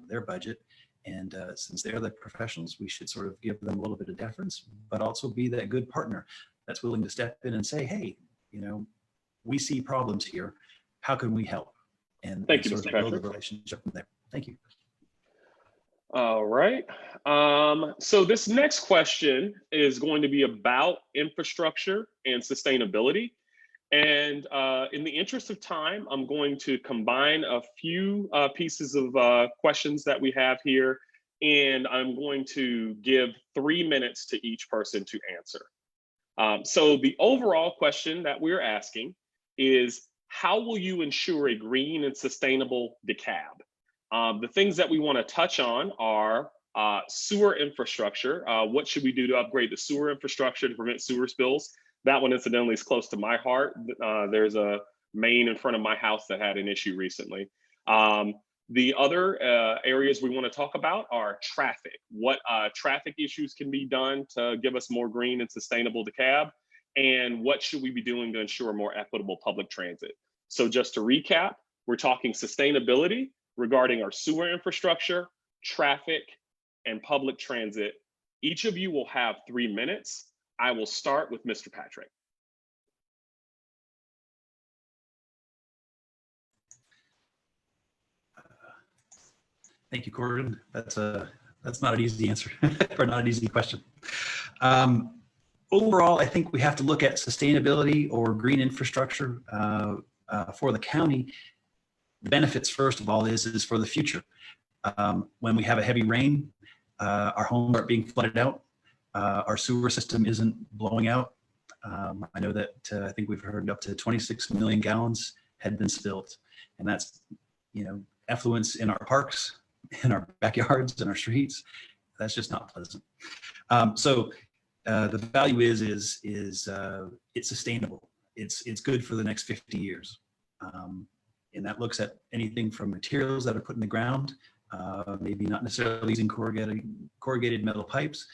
their budget. And since they're the professionals, we should sort of give them a little bit of deference, but also be that good partner that's willing to step in and say, hey, we see problems here. How can we help? And thank you, sort Mr. of build Patrick. a relationship from there. Thank you. All right. So this next question is going to be about infrastructure and sustainability. And in the interest of time, I'm going to combine a few pieces of questions that we have here, and I'm going to give 3 minutes to each person to answer. So the overall question that we're asking is, how will you ensure a green and sustainable DeKalb? The things that we want to touch on are sewer infrastructure. What should we do to upgrade the sewer infrastructure to prevent sewer spills? That one, incidentally, is close to my heart. There's a main in front of my house that had an issue recently. The other areas we want to talk about are traffic. What traffic issues can be done to give us more green and sustainable DeKalb? And what should we be doing to ensure more equitable public transit? So just to recap, we're talking sustainability regarding our sewer infrastructure, traffic, and public transit. Each of you will have 3 minutes. I will start with Mr. Patrick. Thank you, Gordon. That's not an easy answer or not an easy question. Overall, I think we have to look at sustainability or green infrastructure for the county. The benefits, first of all, is for the future. When we have a heavy rain, our homes aren't being flooded out. Our sewer system isn't blowing out. I know that I think we've heard up to 26 million gallons had been spilled, and that's, effluents in our parks, in our backyards, in our streets. That's just not pleasant. So the value is it's sustainable. It's good for the next 50 years. And that looks at anything from materials that are put in the ground, maybe not necessarily using corrugated metal pipes,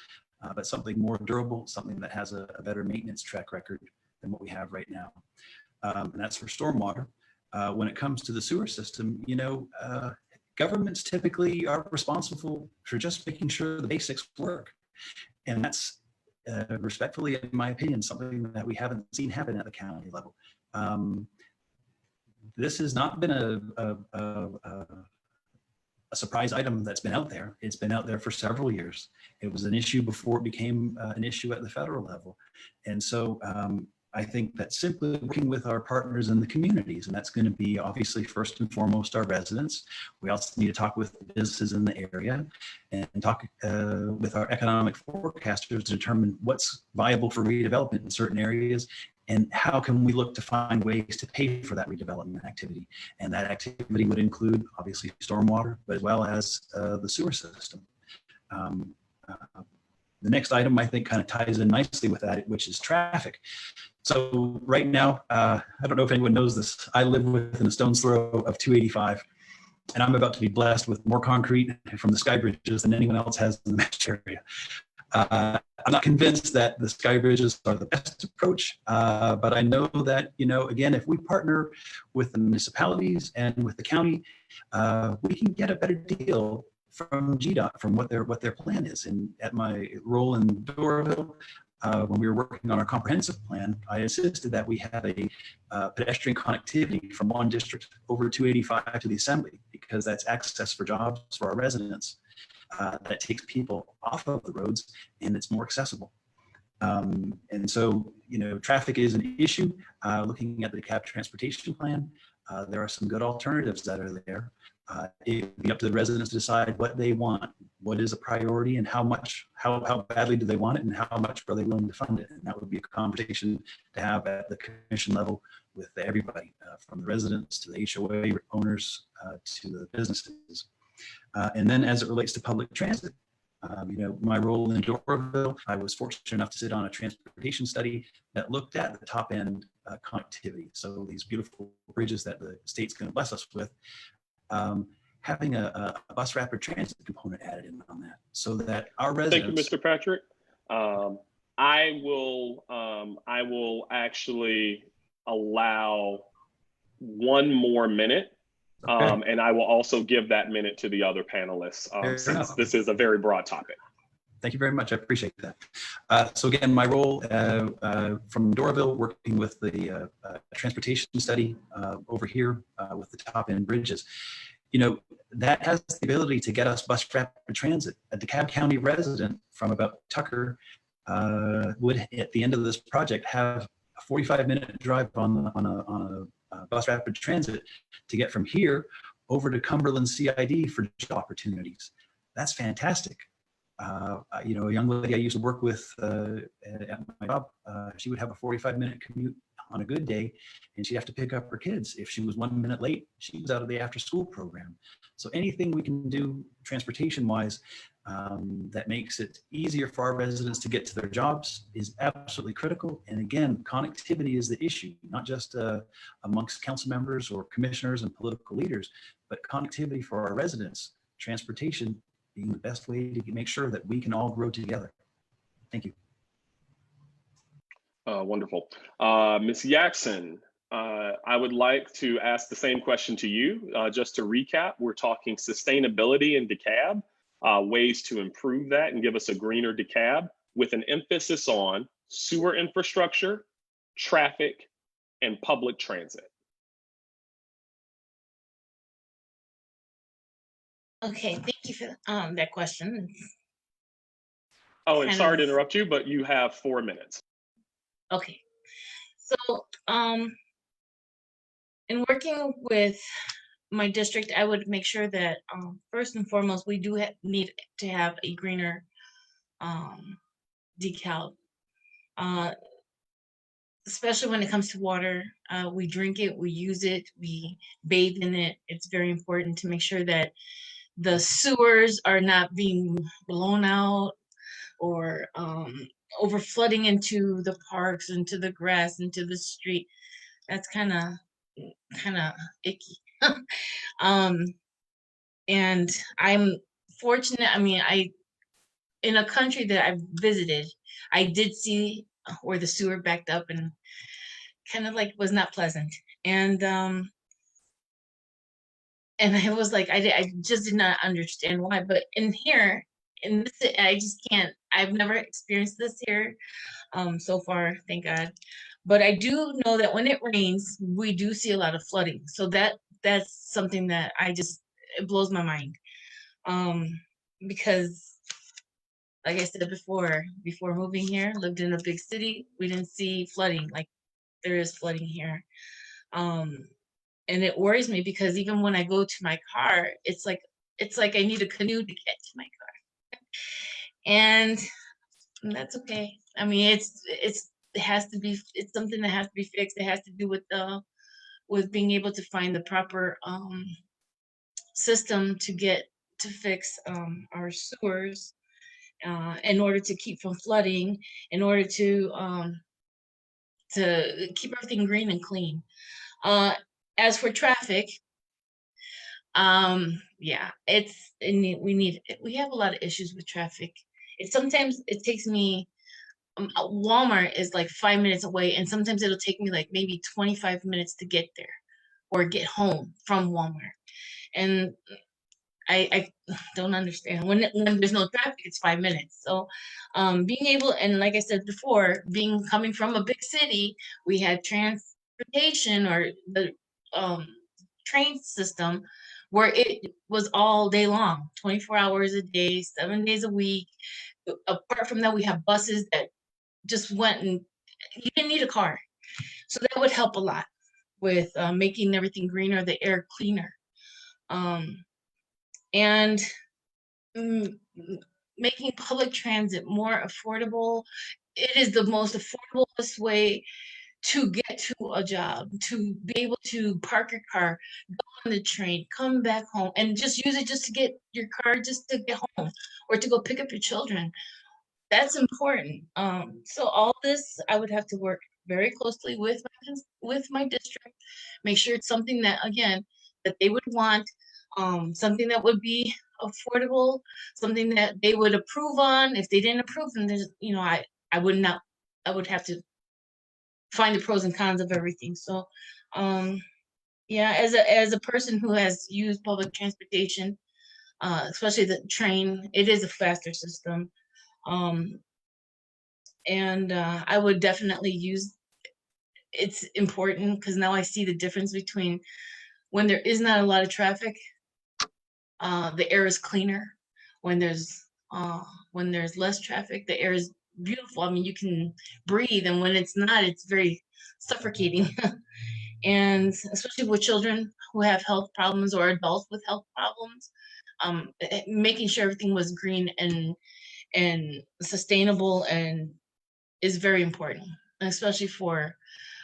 but something more durable, something that has a better maintenance track record than what we have right now. And that's for stormwater. When it comes to the sewer system, governments typically are responsible for just making sure the basics work. And that's respectfully, in my opinion, something that we haven't seen happen at the county level. This has not been a surprise item that's been out there. It's been out there for several years. It was an issue before it became an issue at the federal level. And so I think that simply working with our partners in the communities, and that's going to be obviously first and foremost our residents. We also need to talk with businesses in the area and talk with our economic forecasters to determine what's viable for redevelopment in certain areas and how can we look to find ways to pay for that redevelopment activity. And that activity would include obviously stormwater, but as well as the sewer system. The next item I think kind of ties in nicely with that, which is traffic. So right now, I don't know if anyone knows this, I live within a stone's throw of 285, and I'm about to be blessed with more concrete from the sky bridges than anyone else has in the metro area. I'm not convinced that the sky bridges are the best approach, but I know that, again, if we partner with the municipalities and with the county, we can get a better deal from GDOT, from what their plan is. And at my role in Doraville, when we were working on our comprehensive plan, I insisted that we have a pedestrian connectivity from one district over 285 to the assembly, because that's access for jobs for our residents. That takes people off of the roads and it's more accessible. And so, traffic is an issue. Looking at the DeKalb transportation plan, there are some good alternatives that are there. It would be up to the residents to decide what they want, what is a priority, and how badly do they want it, and how much are they willing to fund it. And that would be a conversation to have at the commission level with everybody, from the residents to the HOA owners to the businesses. And then as it relates to public transit, my role in Doraville, I was fortunate enough to sit on a transportation study that looked at the top end connectivity. So these beautiful bridges that the state's going to bless us with, having a bus rapid transit component added in on that, so that our residents. Thank you, Mr. Patrick. I will actually allow one more minute. Okay. And I will also give that minute to the other panelists, since this is a very broad topic. Thank you very much. I appreciate that. So again, my role from Doraville, working with the transportation study over here with the top end bridges, that has the ability to get us bus rapid transit. A DeKalb County resident from about Tucker would, at the end of this project, have a 45-minute drive on a bus rapid transit to get from here over to Cumberland CID for job opportunities. That's fantastic. A young lady I used to work with at my job, she would have a 45-minute commute on a good day, and she'd have to pick up her kids. If she was 1 minute late, she was out of the after school program. So anything we can do transportation-wise that makes it easier for our residents to get to their jobs is absolutely critical. And again, connectivity is the issue, not just amongst council members or commissioners and political leaders, but connectivity for our residents, transportation being the best way to make sure that we can all grow together. Thank you. Wonderful. Ms. Yaxon, I would like to ask the same question to you. Just to recap, we're talking sustainability in DeKalb, ways to improve that and give us a greener DeKalb, with an emphasis on sewer infrastructure, traffic, and public transit. Okay, thank you for that question. Oh, and sorry to interrupt you, but you have 4 minutes. Okay, so in working with my district, I would make sure that first and foremost, we do need to have a greener DeKalb. Especially when it comes to water, we drink it, we use it, we bathe in it. It's very important to make sure that the sewers are not being blown out or over flooding into the parks, into the grass, into the street. That's kind of icky. um, and I'm fortunate. I mean, in a country that I've visited, I did see where the sewer backed up and kind of like was not pleasant. And I was like, I just did not understand why. But in here, in this, I just can't. I've never experienced this here so far, thank God. But I do know that when it rains, we do see a lot of flooding. So that's something that it blows my mind. Because like I said before moving here, lived in a big city, we didn't see flooding like there is flooding here. And it worries me because even when I go to my car, it's like I need a canoe to get to my car. And that's okay. I mean, it has to be, it's something that has to be fixed. It has to do with being able to find the proper system to fix our sewers in order to keep from flooding, in order to keep everything green and clean. As for traffic, yeah, we have a lot of issues with traffic. Sometimes it takes me, Walmart is like 5 minutes away, and sometimes it'll take me like maybe 25 minutes to get there or get home from Walmart. And I don't understand when there's no traffic, it's 5 minutes. So being able, and like I said before, coming from a big city, we had transportation or the train system where it was all day long, 24 hours a day, 7 days a week. Apart from that, we have buses that just went, and you didn't need a car. So that would help a lot with making everything greener, the air cleaner. And making public transit more affordable. It is the most affordable way to get to a job, to be able to park your car, go on the train, come back home, and just use it just to get your car, just to get home, or to go pick up your children. That's important. So all this, I would have to work very closely with my district, make sure it's something that, again, that they would want, something that would be affordable, something that they would approve on. If they didn't approve, then there's, I would not, I would have to find the pros and cons of everything. So, yeah, as a person who has used public transportation, especially the train, it is a faster system. And I would definitely use, it's important because now I see the difference between when there is not a lot of traffic, the air is cleaner. When there's less traffic, the air is beautiful. I mean, you can breathe, and when it's not, it's very suffocating. And especially with children who have health problems or adults with health problems, making sure everything was green and sustainable and is very important, especially for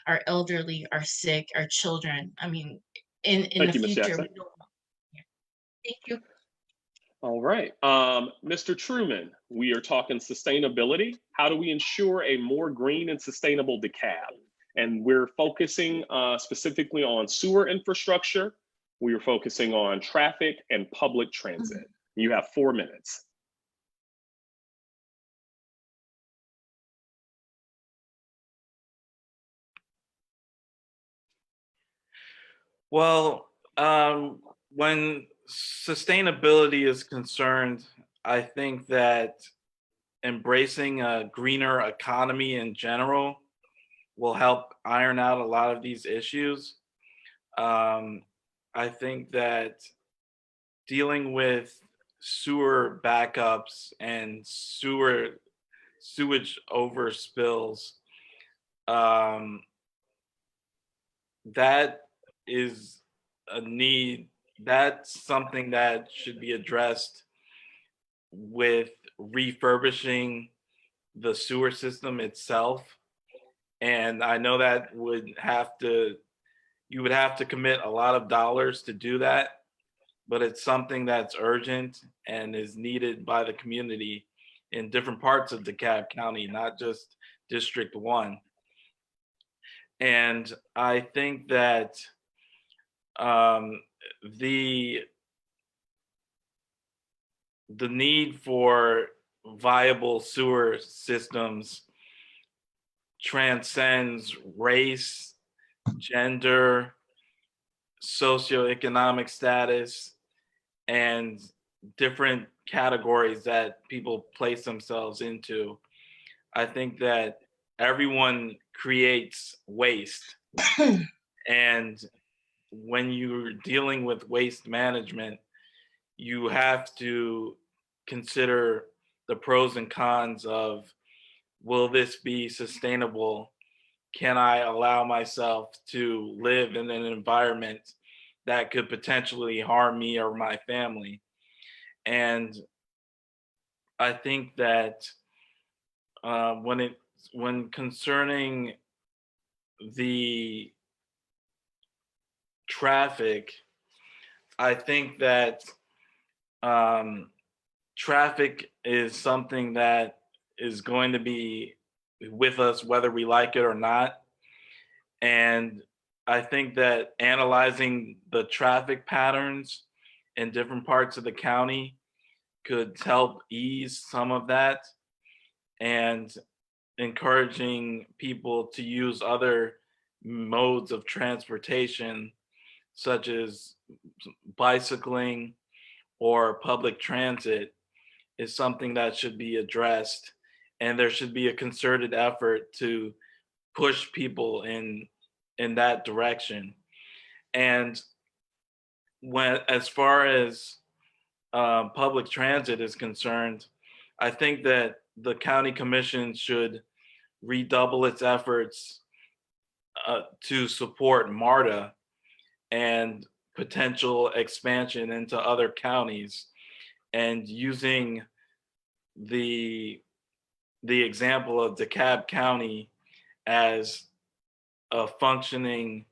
our elderly, our sick, our children. I mean, in Thank the you, Ms. future, Jackson. we don't know. Yeah. Thank you. All right. Mr. Truman, we are talking sustainability. How do we ensure a more green and sustainable DeKalb? And we're focusing specifically on sewer infrastructure. We are focusing on traffic and public transit. You have 4 minutes. Well, when sustainability is concerned, I think that embracing a greener economy in general will help iron out a lot of these issues. I think that dealing with sewer backups and sewage overspills, that is a need. That's something that should be addressed with refurbishing the sewer system itself. And I know that you would have to commit a lot of dollars to do that, but it's something that's urgent and is needed by the community in different parts of DeKalb County, not just District 1. And I think that the need for viable sewer systems transcends race, gender, socioeconomic status, and different categories that people place themselves into. I think that everyone creates waste. And when you're dealing with waste management, you have to consider the pros and cons of, will this be sustainable? Can I allow myself to live in an environment that could potentially harm me or my family? And I think that when concerning the traffic, I think that traffic is something that is going to be with us whether we like it or not. And I think that analyzing the traffic patterns in different parts of the county could help ease some of that, and encouraging people to use other modes of transportation, such as bicycling or public transit, is something that should be addressed. And there should be a concerted effort to push people in that direction. And as far as public transit is concerned, I think that the county commission should redouble its efforts to support MARTA and potential expansion into other counties, and using the example of DeKalb County as a functioning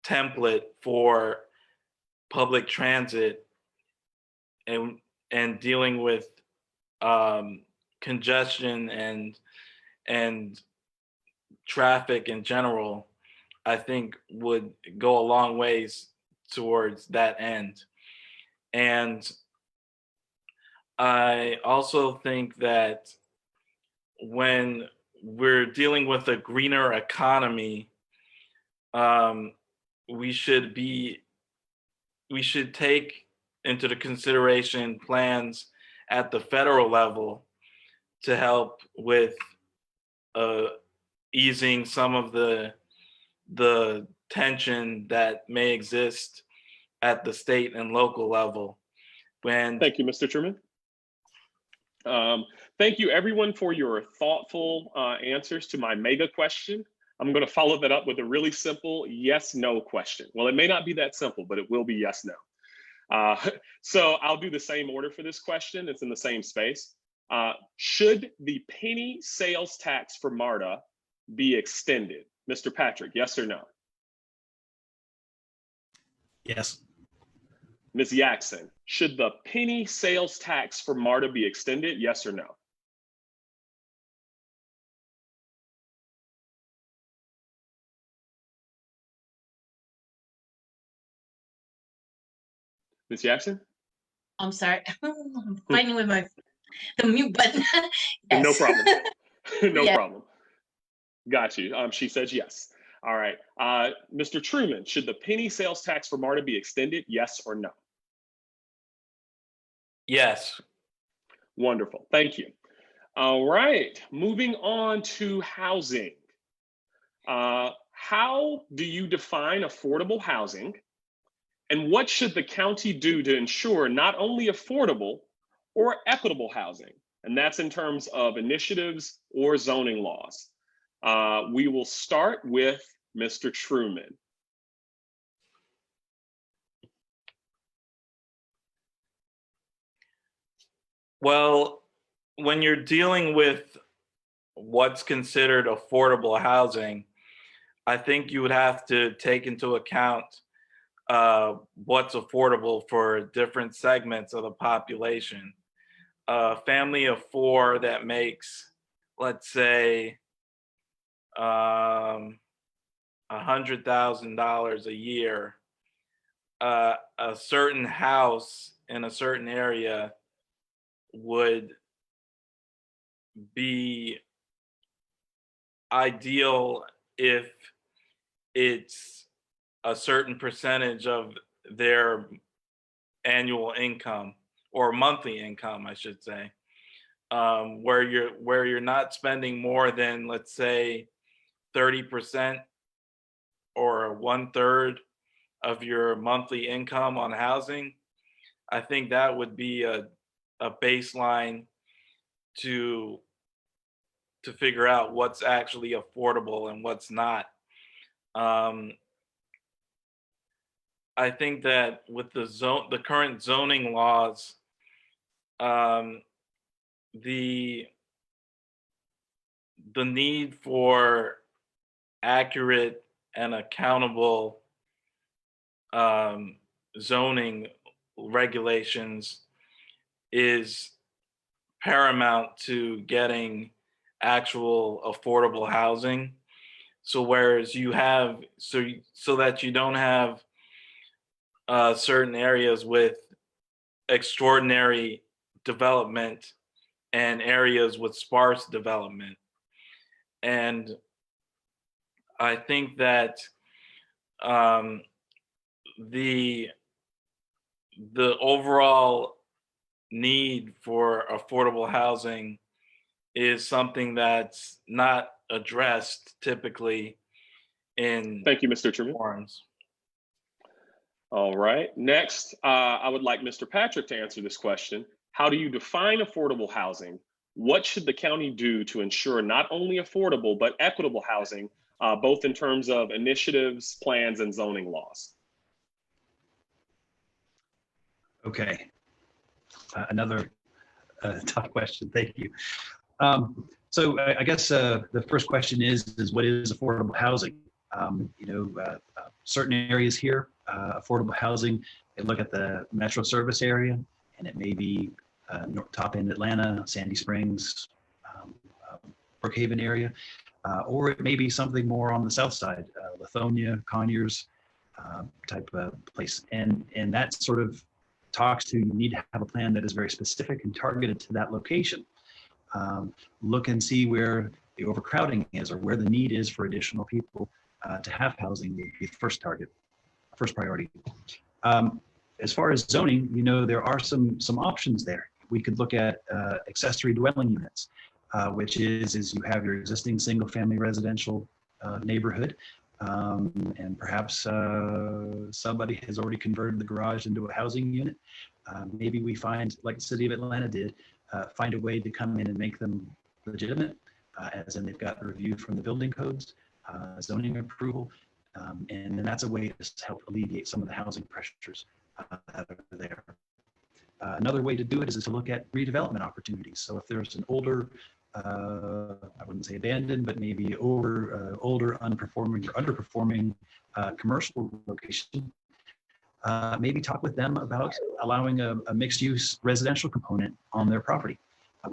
template for public transit and dealing with congestion and traffic in general, I think would go a long ways towards that end. And I also think that when we're dealing with a greener economy, we should take into the consideration plans at the federal level to help with easing some of the tension that may exist at the state and local level. Thank you, Mr. Truman. Thank you, everyone, for your thoughtful answers to my mega question. I'm going to follow that up with a really simple yes/no question. Well, it may not be that simple, but it will be yes/no. So I'll do the same order for this question. It's in the same space. Should the penny sales tax for MARTA be extended? Mr. Patrick, yes or no? Yes. Ms. Yaxon, should the penny sales tax for MARTA be extended? Yes or no? Ms. Yaxon? I'm sorry. I'm fighting with the mute button. Yes. No problem. No Yeah. problem. Got you. She says yes. All right. Mr. Truman, should the penny sales tax for MARTA be extended? Yes or no? Yes. Wonderful. Thank you. All right. Moving on to housing. How do you define affordable housing? And what should the county do to ensure not only affordable or equitable housing? And that's in terms of initiatives or zoning laws. We will start with Mr. Truman. Well, when you're dealing with what's considered affordable housing, I think you would have to take into account what's affordable for different segments of the population. A family of four that makes, let's say, $100,000 a year, a certain house in a certain area would be ideal if it's a certain percentage of their annual income or monthly income, I should say, where you're not spending more than, let's say, 30% or 1/3 of your monthly income on housing. I think that would be a baseline to figure out what's actually affordable and what's not. I think that with the current zoning laws, the need for accurate and accountable zoning regulations is paramount to getting actual affordable housing. So whereas you have so that you don't have certain areas with extraordinary development and areas with sparse development. And I think that the overall need for affordable housing is something that's not addressed typically in Thank you, Mr. Truman. forums. All right. Next, I would like Mr. Patrick to answer this question. How do you define affordable housing? What should the county do to ensure not only affordable, but equitable housing, both in terms of initiatives, plans, and zoning laws? Okay. Another tough question. Thank you. So I guess the first question is what is affordable housing? Certain areas here, affordable housing, they look at the metro service area, and it may be top end Atlanta, Sandy Springs, Brookhaven area, or it may be something more on the south side, Lithonia, Conyers type of place. And that sort of talks to, you need to have a plan that is very specific and targeted to that location. Look and see where the overcrowding is or where the need is for additional people to have housing would be the first priority. As far as zoning, there are some options there. We could look at accessory dwelling units, which is you have your existing single family residential neighborhood, and perhaps somebody has already converted the garage into a housing unit. Maybe we find, like the city of Atlanta did, find a way to come in and make them legitimate, as in they've got review from the building codes, zoning approval, and then that's a way to help alleviate some of the housing pressures that are there. Another way to do it is to look at redevelopment opportunities. So if there's an older, I wouldn't say abandoned, but maybe older, unperforming or underperforming commercial location, maybe talk with them about allowing a mixed-use residential component on their property,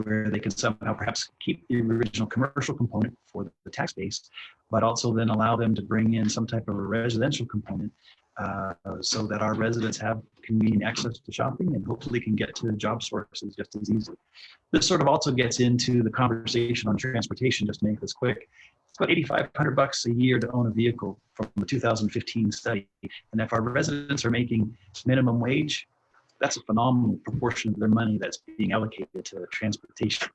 where they can somehow perhaps keep the original commercial component for the tax base, but also then allow them to bring in some type of a residential component so that our residents have convenient access to shopping and hopefully can get to job sources just as easily. This sort of also gets into the conversation on transportation, just to make this quick. It's about $8,500 a year to own a vehicle from the 2015 study. And if our residents are making minimum wage, that's a phenomenal proportion of their money that's being allocated to transportation.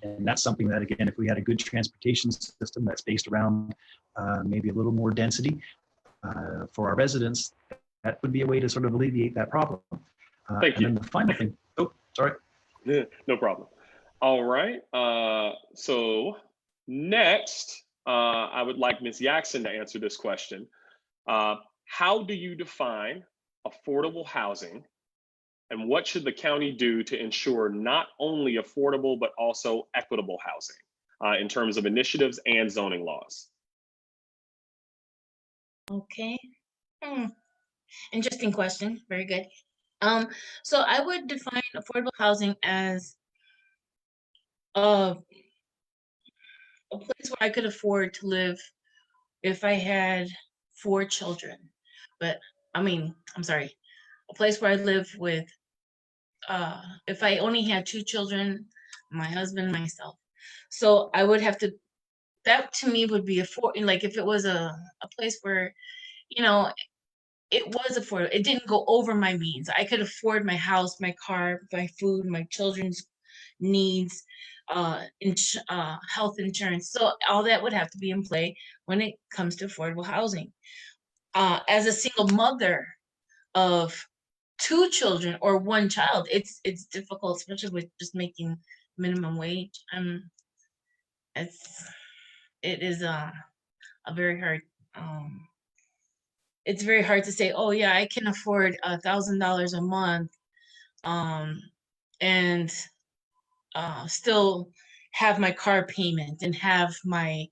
And that's something that, again, if we had a good transportation system that's based around maybe a little more density for our residents, that would be a way to sort of alleviate that problem. Thank you. And then the final thing, oh, sorry. Yeah, no problem. All right. So next, I would like Ms. Yaxon to answer this question. How do you define affordable housing? And what should the county do to ensure not only affordable, but also equitable housing in terms of initiatives and zoning laws? Okay. Hmm. Interesting question. Very good. So I would define affordable housing as a, a place where I could afford to live if I had 4 children. But I'm sorry, a place where I live with if I only had 2 children, my husband, myself. So I would have to, that to me would be like if it was a place where, you know, it was affordable. It didn't go over my means. I could afford my house, my car, my food, my children's needs, health insurance. So all that would have to be in play when it comes to affordable housing. As a single mother of 2 children or 1 child, it's difficult, especially with just making minimum wage. It's it is a very hard. It's very hard to say, oh yeah, I can afford $1,000 a month, um, and still have my car payment and have my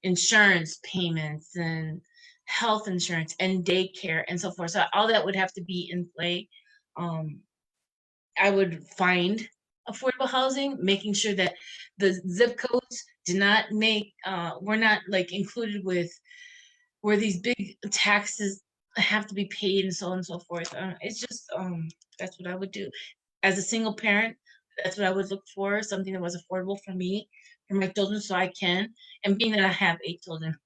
insurance payments and health insurance and daycare and so forth. So all that would have to be in play. Um, I would find affordable housing, making sure that the zip codes do not make we're not like included with where these big taxes have to be paid and so on and so forth. It's just that's what I would do as a single parent. That's what I would look for, something that was affordable for me, for my children, so I can. And being that I have 8 children,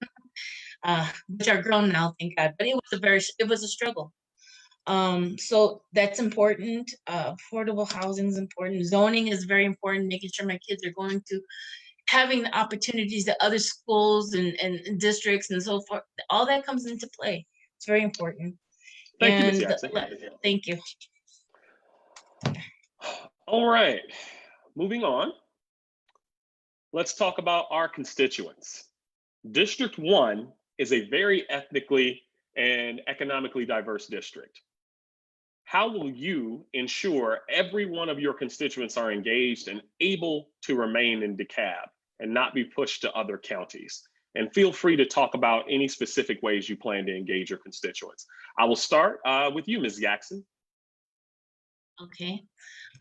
which are grown now, thank God. But it was a struggle. So that's important. Affordable housing is important. Zoning is very important. Making sure my kids are going to having the opportunities that other schools and districts and so forth. All that comes into play. It's very important. Thank you, Ms. And Yaxon. thank you. All right, moving on. Let's talk about our constituents. District 1 is a very ethnically and economically diverse district. How will you ensure every one of your constituents are engaged and able to remain in DeKalb and not be pushed to other counties? And feel free to talk about any specific ways you plan to engage your constituents. I will start with you, Ms. Yaxon. Okay.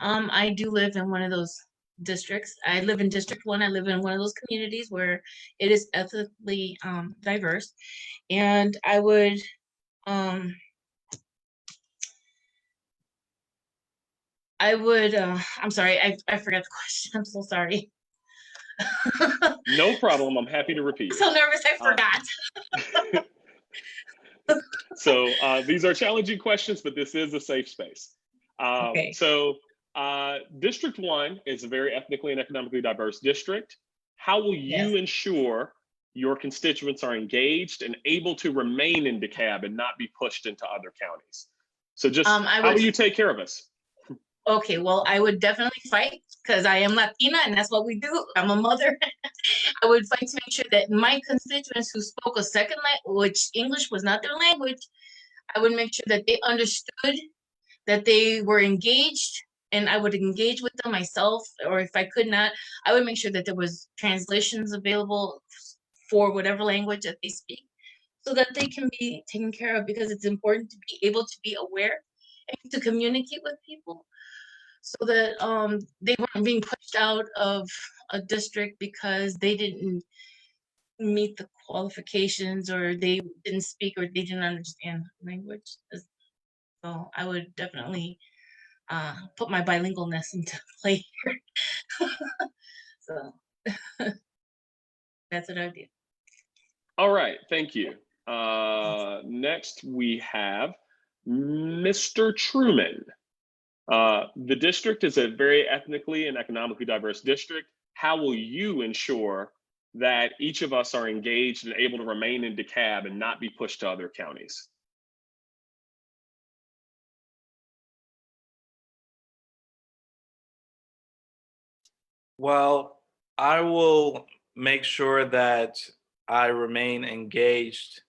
I do live in one of those districts. I live in District 1. I live in one of those communities where it is ethnically diverse. And I would I'm sorry, I forgot the question. I'm so sorry. No problem. I'm happy to repeat. So nervous, I forgot. So these are challenging questions, but this is a safe space. Okay. So District 1 is a very ethnically and economically diverse district. How will you ensure your constituents are engaged and able to remain in DeKalb and not be pushed into other counties? So just how will you take care of us? Okay, well, I would definitely fight because I am Latina and that's what we do. I'm a mother. I would fight to make sure that my constituents who spoke a second language, which English was not their language, I would make sure that they understood, that they were engaged, and I would engage with them myself, or if I could not, I would make sure that there was translations available for whatever language that they speak so that they can be taken care of, because it's important to be able to be aware and to communicate with people so that they weren't being pushed out of a district because they didn't meet the qualifications or they didn't speak or they didn't understand language. So I would definitely put my bilingualness into play here. So that's what I do. All right, thank you. Next we have Mr. Truman. The district is a very ethnically and economically diverse district. How will you ensure that each of us are engaged and able to remain in DeKalb and not be pushed to other counties? Well, I will make sure that I remain engaged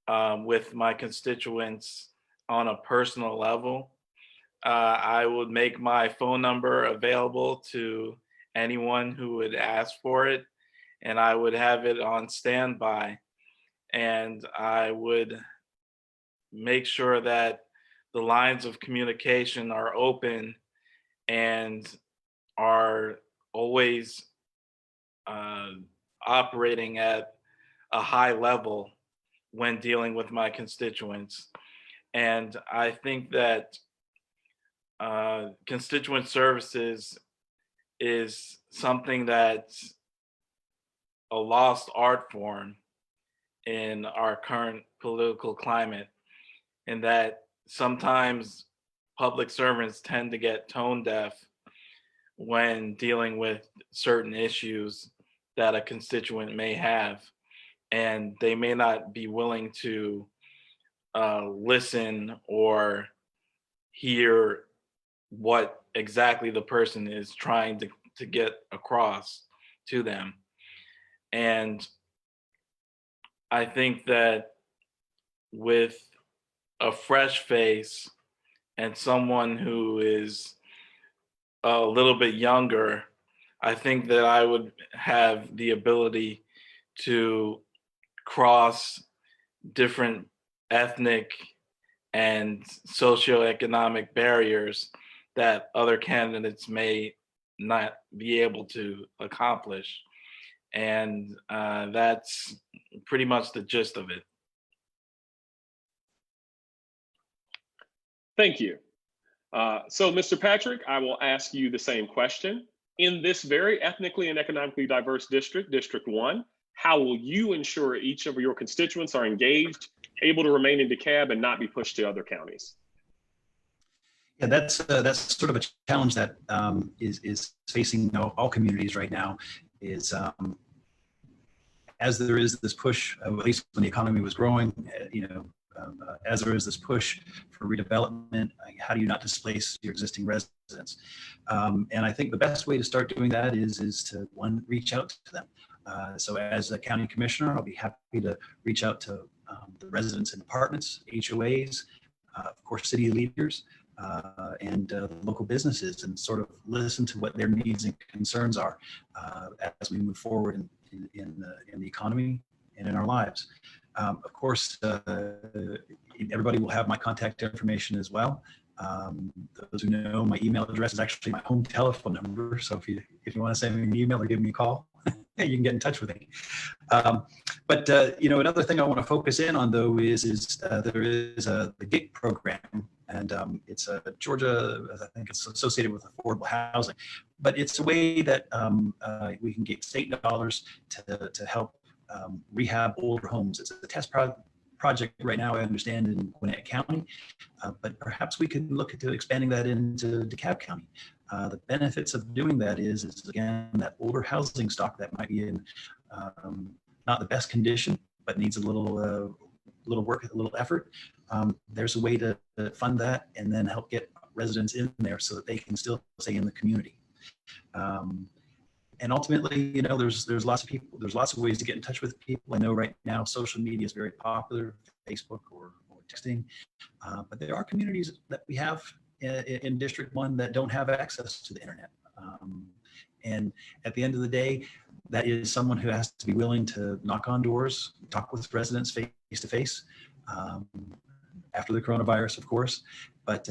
with my constituents on a personal level. I would make my phone number available to anyone who would ask for it, and I would have it on standby. And I would make sure that the lines of communication are open and are always operating at a high level when dealing with my constituents. And I think that constituent services is something that's a lost art form in our current political climate, and that sometimes public servants tend to get tone deaf when dealing with certain issues that a constituent may have, and they may not be willing to listen or hear what exactly the person is trying to get across to them. And I think that with a fresh face and someone who is a little bit younger, I think that I would have the ability to cross different ethnic and socioeconomic barriers that other candidates may not be able to accomplish. And that's pretty much the gist of it. Thank you. So, Mr. Patrick, I will ask you the same question. In this very ethnically and economically diverse district, District 1, how will you ensure each of your constituents are engaged, able to remain in DeKalb, and not be pushed to other counties? Yeah, that's sort of a challenge that is facing all communities right now. Is as there is this push, at least when the economy was growing, as there is this push for redevelopment, how do you not displace your existing residents? And I think the best way to start doing that is to, one, reach out to them. So as a county commissioner, I'll be happy to reach out to the residents in departments, HOAs, of course, city leaders, and local businesses, and sort of listen to what their needs and concerns are as we move forward in the economy and in our lives. Of course, everybody will have my contact information as well. Those who know, my email address is actually my home telephone number. So if you want to send me an email or give me a call, you can get in touch with me. But another thing I want to focus in on, though, is there is the GIG program, and it's Georgia, I think it's associated with affordable housing, but it's a way that we can get state dollars to help rehab older homes. It's a test project right now, I understand, in Gwinnett County, but perhaps we could look into expanding that into DeKalb County. The benefits of doing that is again, that older housing stock that might be in not the best condition, but needs a little work, a little effort. There's a way to fund that and then help get residents in there so that they can still stay in the community. And ultimately, there's lots of people, there's lots of ways to get in touch with people. I know right now social media is very popular, Facebook or texting, but there are communities that we have in District 1 that don't have access to the internet. And at the end of the day, that is someone who has to be willing to knock on doors, talk with residents face to face, after the coronavirus, of course. But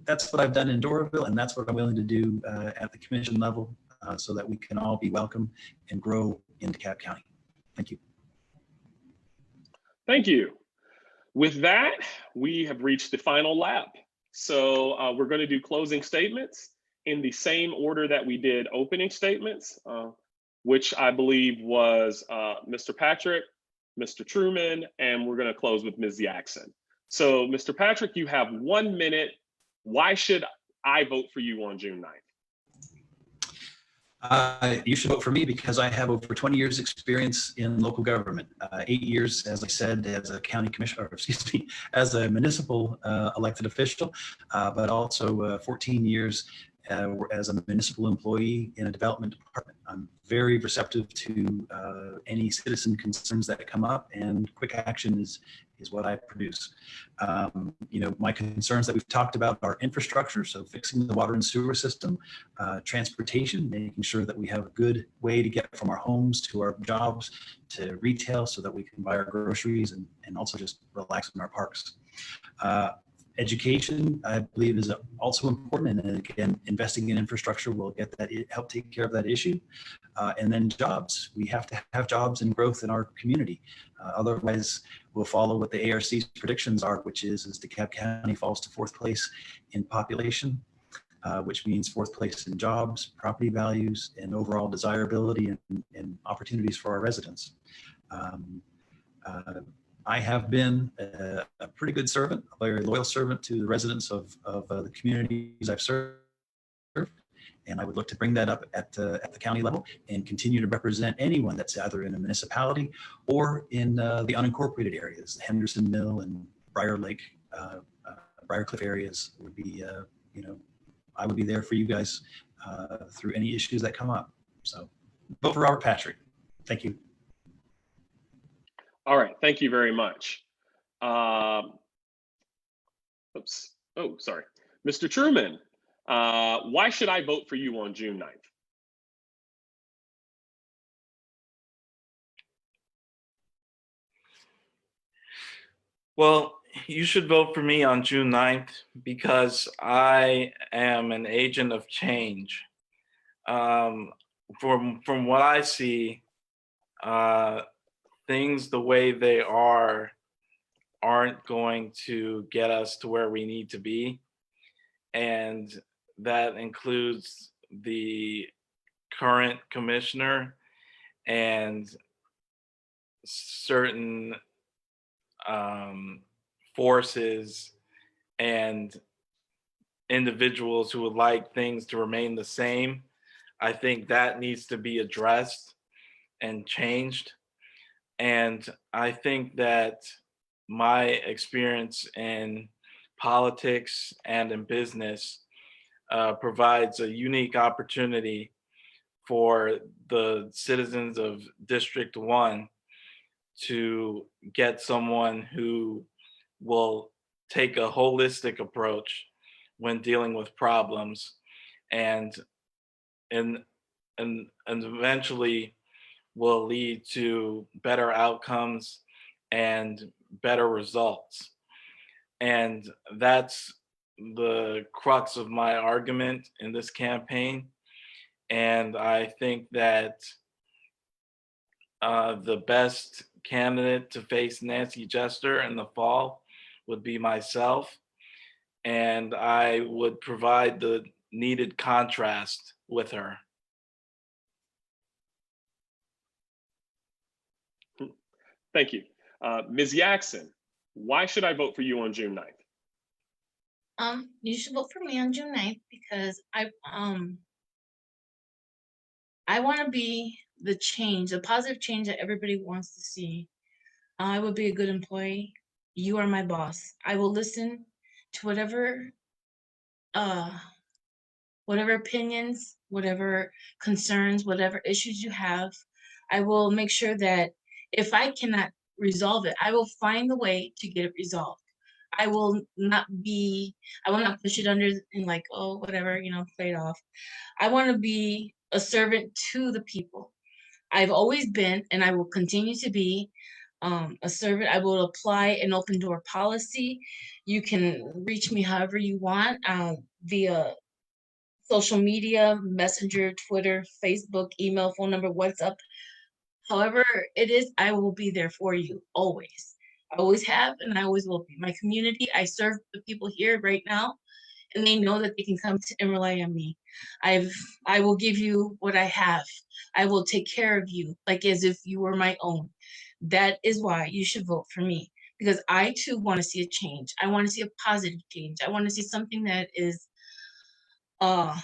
that's what I've done in Doraville, and that's what I'm willing to do at the commission level, so that we can all be welcome and grow in DeKalb County. Thank you. Thank you. With that, we have reached the final lap. So we're going to do closing statements in the same order that we did opening statements, which I believe was Mr. Patrick, Mr. Truman, and we're going to close with Ms. Yaxon. So Mr. Patrick, you have 1 minute. Why should I vote for you on June 9th? You should vote for me because I have over 20 years experience in local government. 8 years, as I said, as a county commissioner, or excuse me, as a municipal elected official, but also 14 years as a municipal employee in a development department. I'm very receptive to any citizen concerns that come up, and quick action is what I produce. My concerns that we've talked about are infrastructure, so fixing the water and sewer system, transportation, making sure that we have a good way to get from our homes to our jobs to retail so that we can buy our groceries and also just relax in our parks. Education, I believe, is also important, and again, investing in infrastructure will help take care of that issue. And then jobs, we have to have jobs and growth in our community. Otherwise, we'll follow what the ARC's predictions are, which is DeKalb County falls to 4th place in population, which means 4th place in jobs, property values, and overall desirability and opportunities for our residents. I have been a pretty good servant, a very loyal servant to the residents of the communities I've served. And I would look to bring that up at the county level and continue to represent anyone that's either in a municipality or in the unincorporated areas, the Henderson Mill and Briarcliff areas would be, I would be there for you guys through any issues that come up. So vote for Robert Patrick. Thank you. All right, thank you very much. Oops. Oh, sorry. Mr. Truman, why should I vote for you on June 9th? Well, you should vote for me on June 9th because I am an agent of change. From what I see, things the way they aren't going to get us to where we need to be. And that includes the current commissioner and certain forces and individuals who would like things to remain the same. I think that needs to be addressed and changed. And I think that my experience in politics and in business provides a unique opportunity for the citizens of District 1 to get someone who will take a holistic approach when dealing with problems and eventually will lead to better outcomes and better results. And that's the crux of my argument in this campaign. And I think that the best candidate to face Nancy Jester in the fall would be myself. And I would provide the needed contrast with her. Thank you. Ms. Yaxon, why should I vote for you on June 9th? You should vote for me on June 9th because I want to be the change, the positive change that everybody wants to see. I will be a good employee. You are my boss. I will listen to whatever opinions, whatever concerns, whatever issues you have. I will make sure that if I cannot resolve it, I will find the way to get it resolved. I will not push it under and like, oh, whatever, play it off. I want to be a servant to the people. I've always been, and I will continue to be a servant. I will apply an open door policy. You can reach me however you want via social media, Messenger, Twitter, Facebook, email, phone number, WhatsApp. However it is, I will be there for you always. I always have, and I always will be. My community, I serve the people here right now, and they know that they can come to and rely on me. I will give you what I have. I will take care of you like as if you were my own. That is why you should vote for me, because I too want to see a change. I want to see a positive change. I want to see something that is a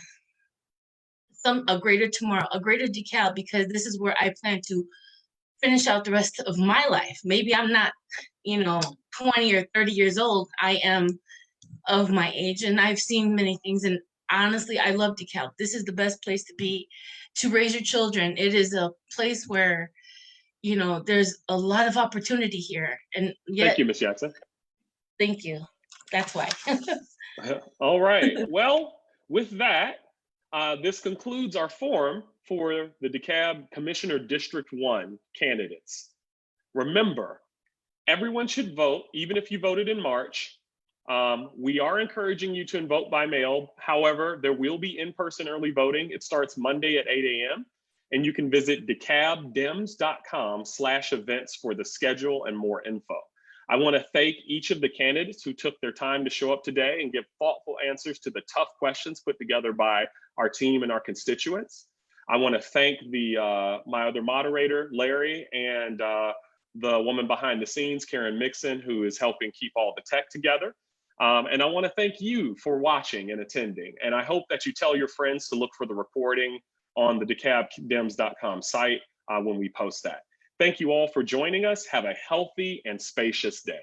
greater tomorrow, a greater DeKalb, because this is where I plan to finish out the rest of my life. Maybe I'm not, 20 or 30 years old. I am of my age, and I've seen many things, and honestly, I love DeKalb. This is the best place to be to raise your children. It is a place where, you know, there's a lot of opportunity here. And yet, Thank you, Ms. Yaxon. thank you. That's why. All right. Well, with that, this concludes our forum for the DeKalb Commissioner District 1 candidates. Remember, everyone should vote, even if you voted in March. We are encouraging you to vote by mail. However, there will be in-person early voting. It starts Monday at 8 a.m. And you can visit DeKalbDems.com/events for the schedule and more info. I want to thank each of the candidates who took their time to show up today and give thoughtful answers to the tough questions put together by our team and our constituents. I want to thank my other moderator, Larry, and the woman behind the scenes, Karen Mixon, who is helping keep all the tech together. And I want to thank you for watching and attending. And I hope that you tell your friends to look for the recording on the DeKalbDems.com site when we post that. Thank you all for joining us. Have a healthy and spacious day.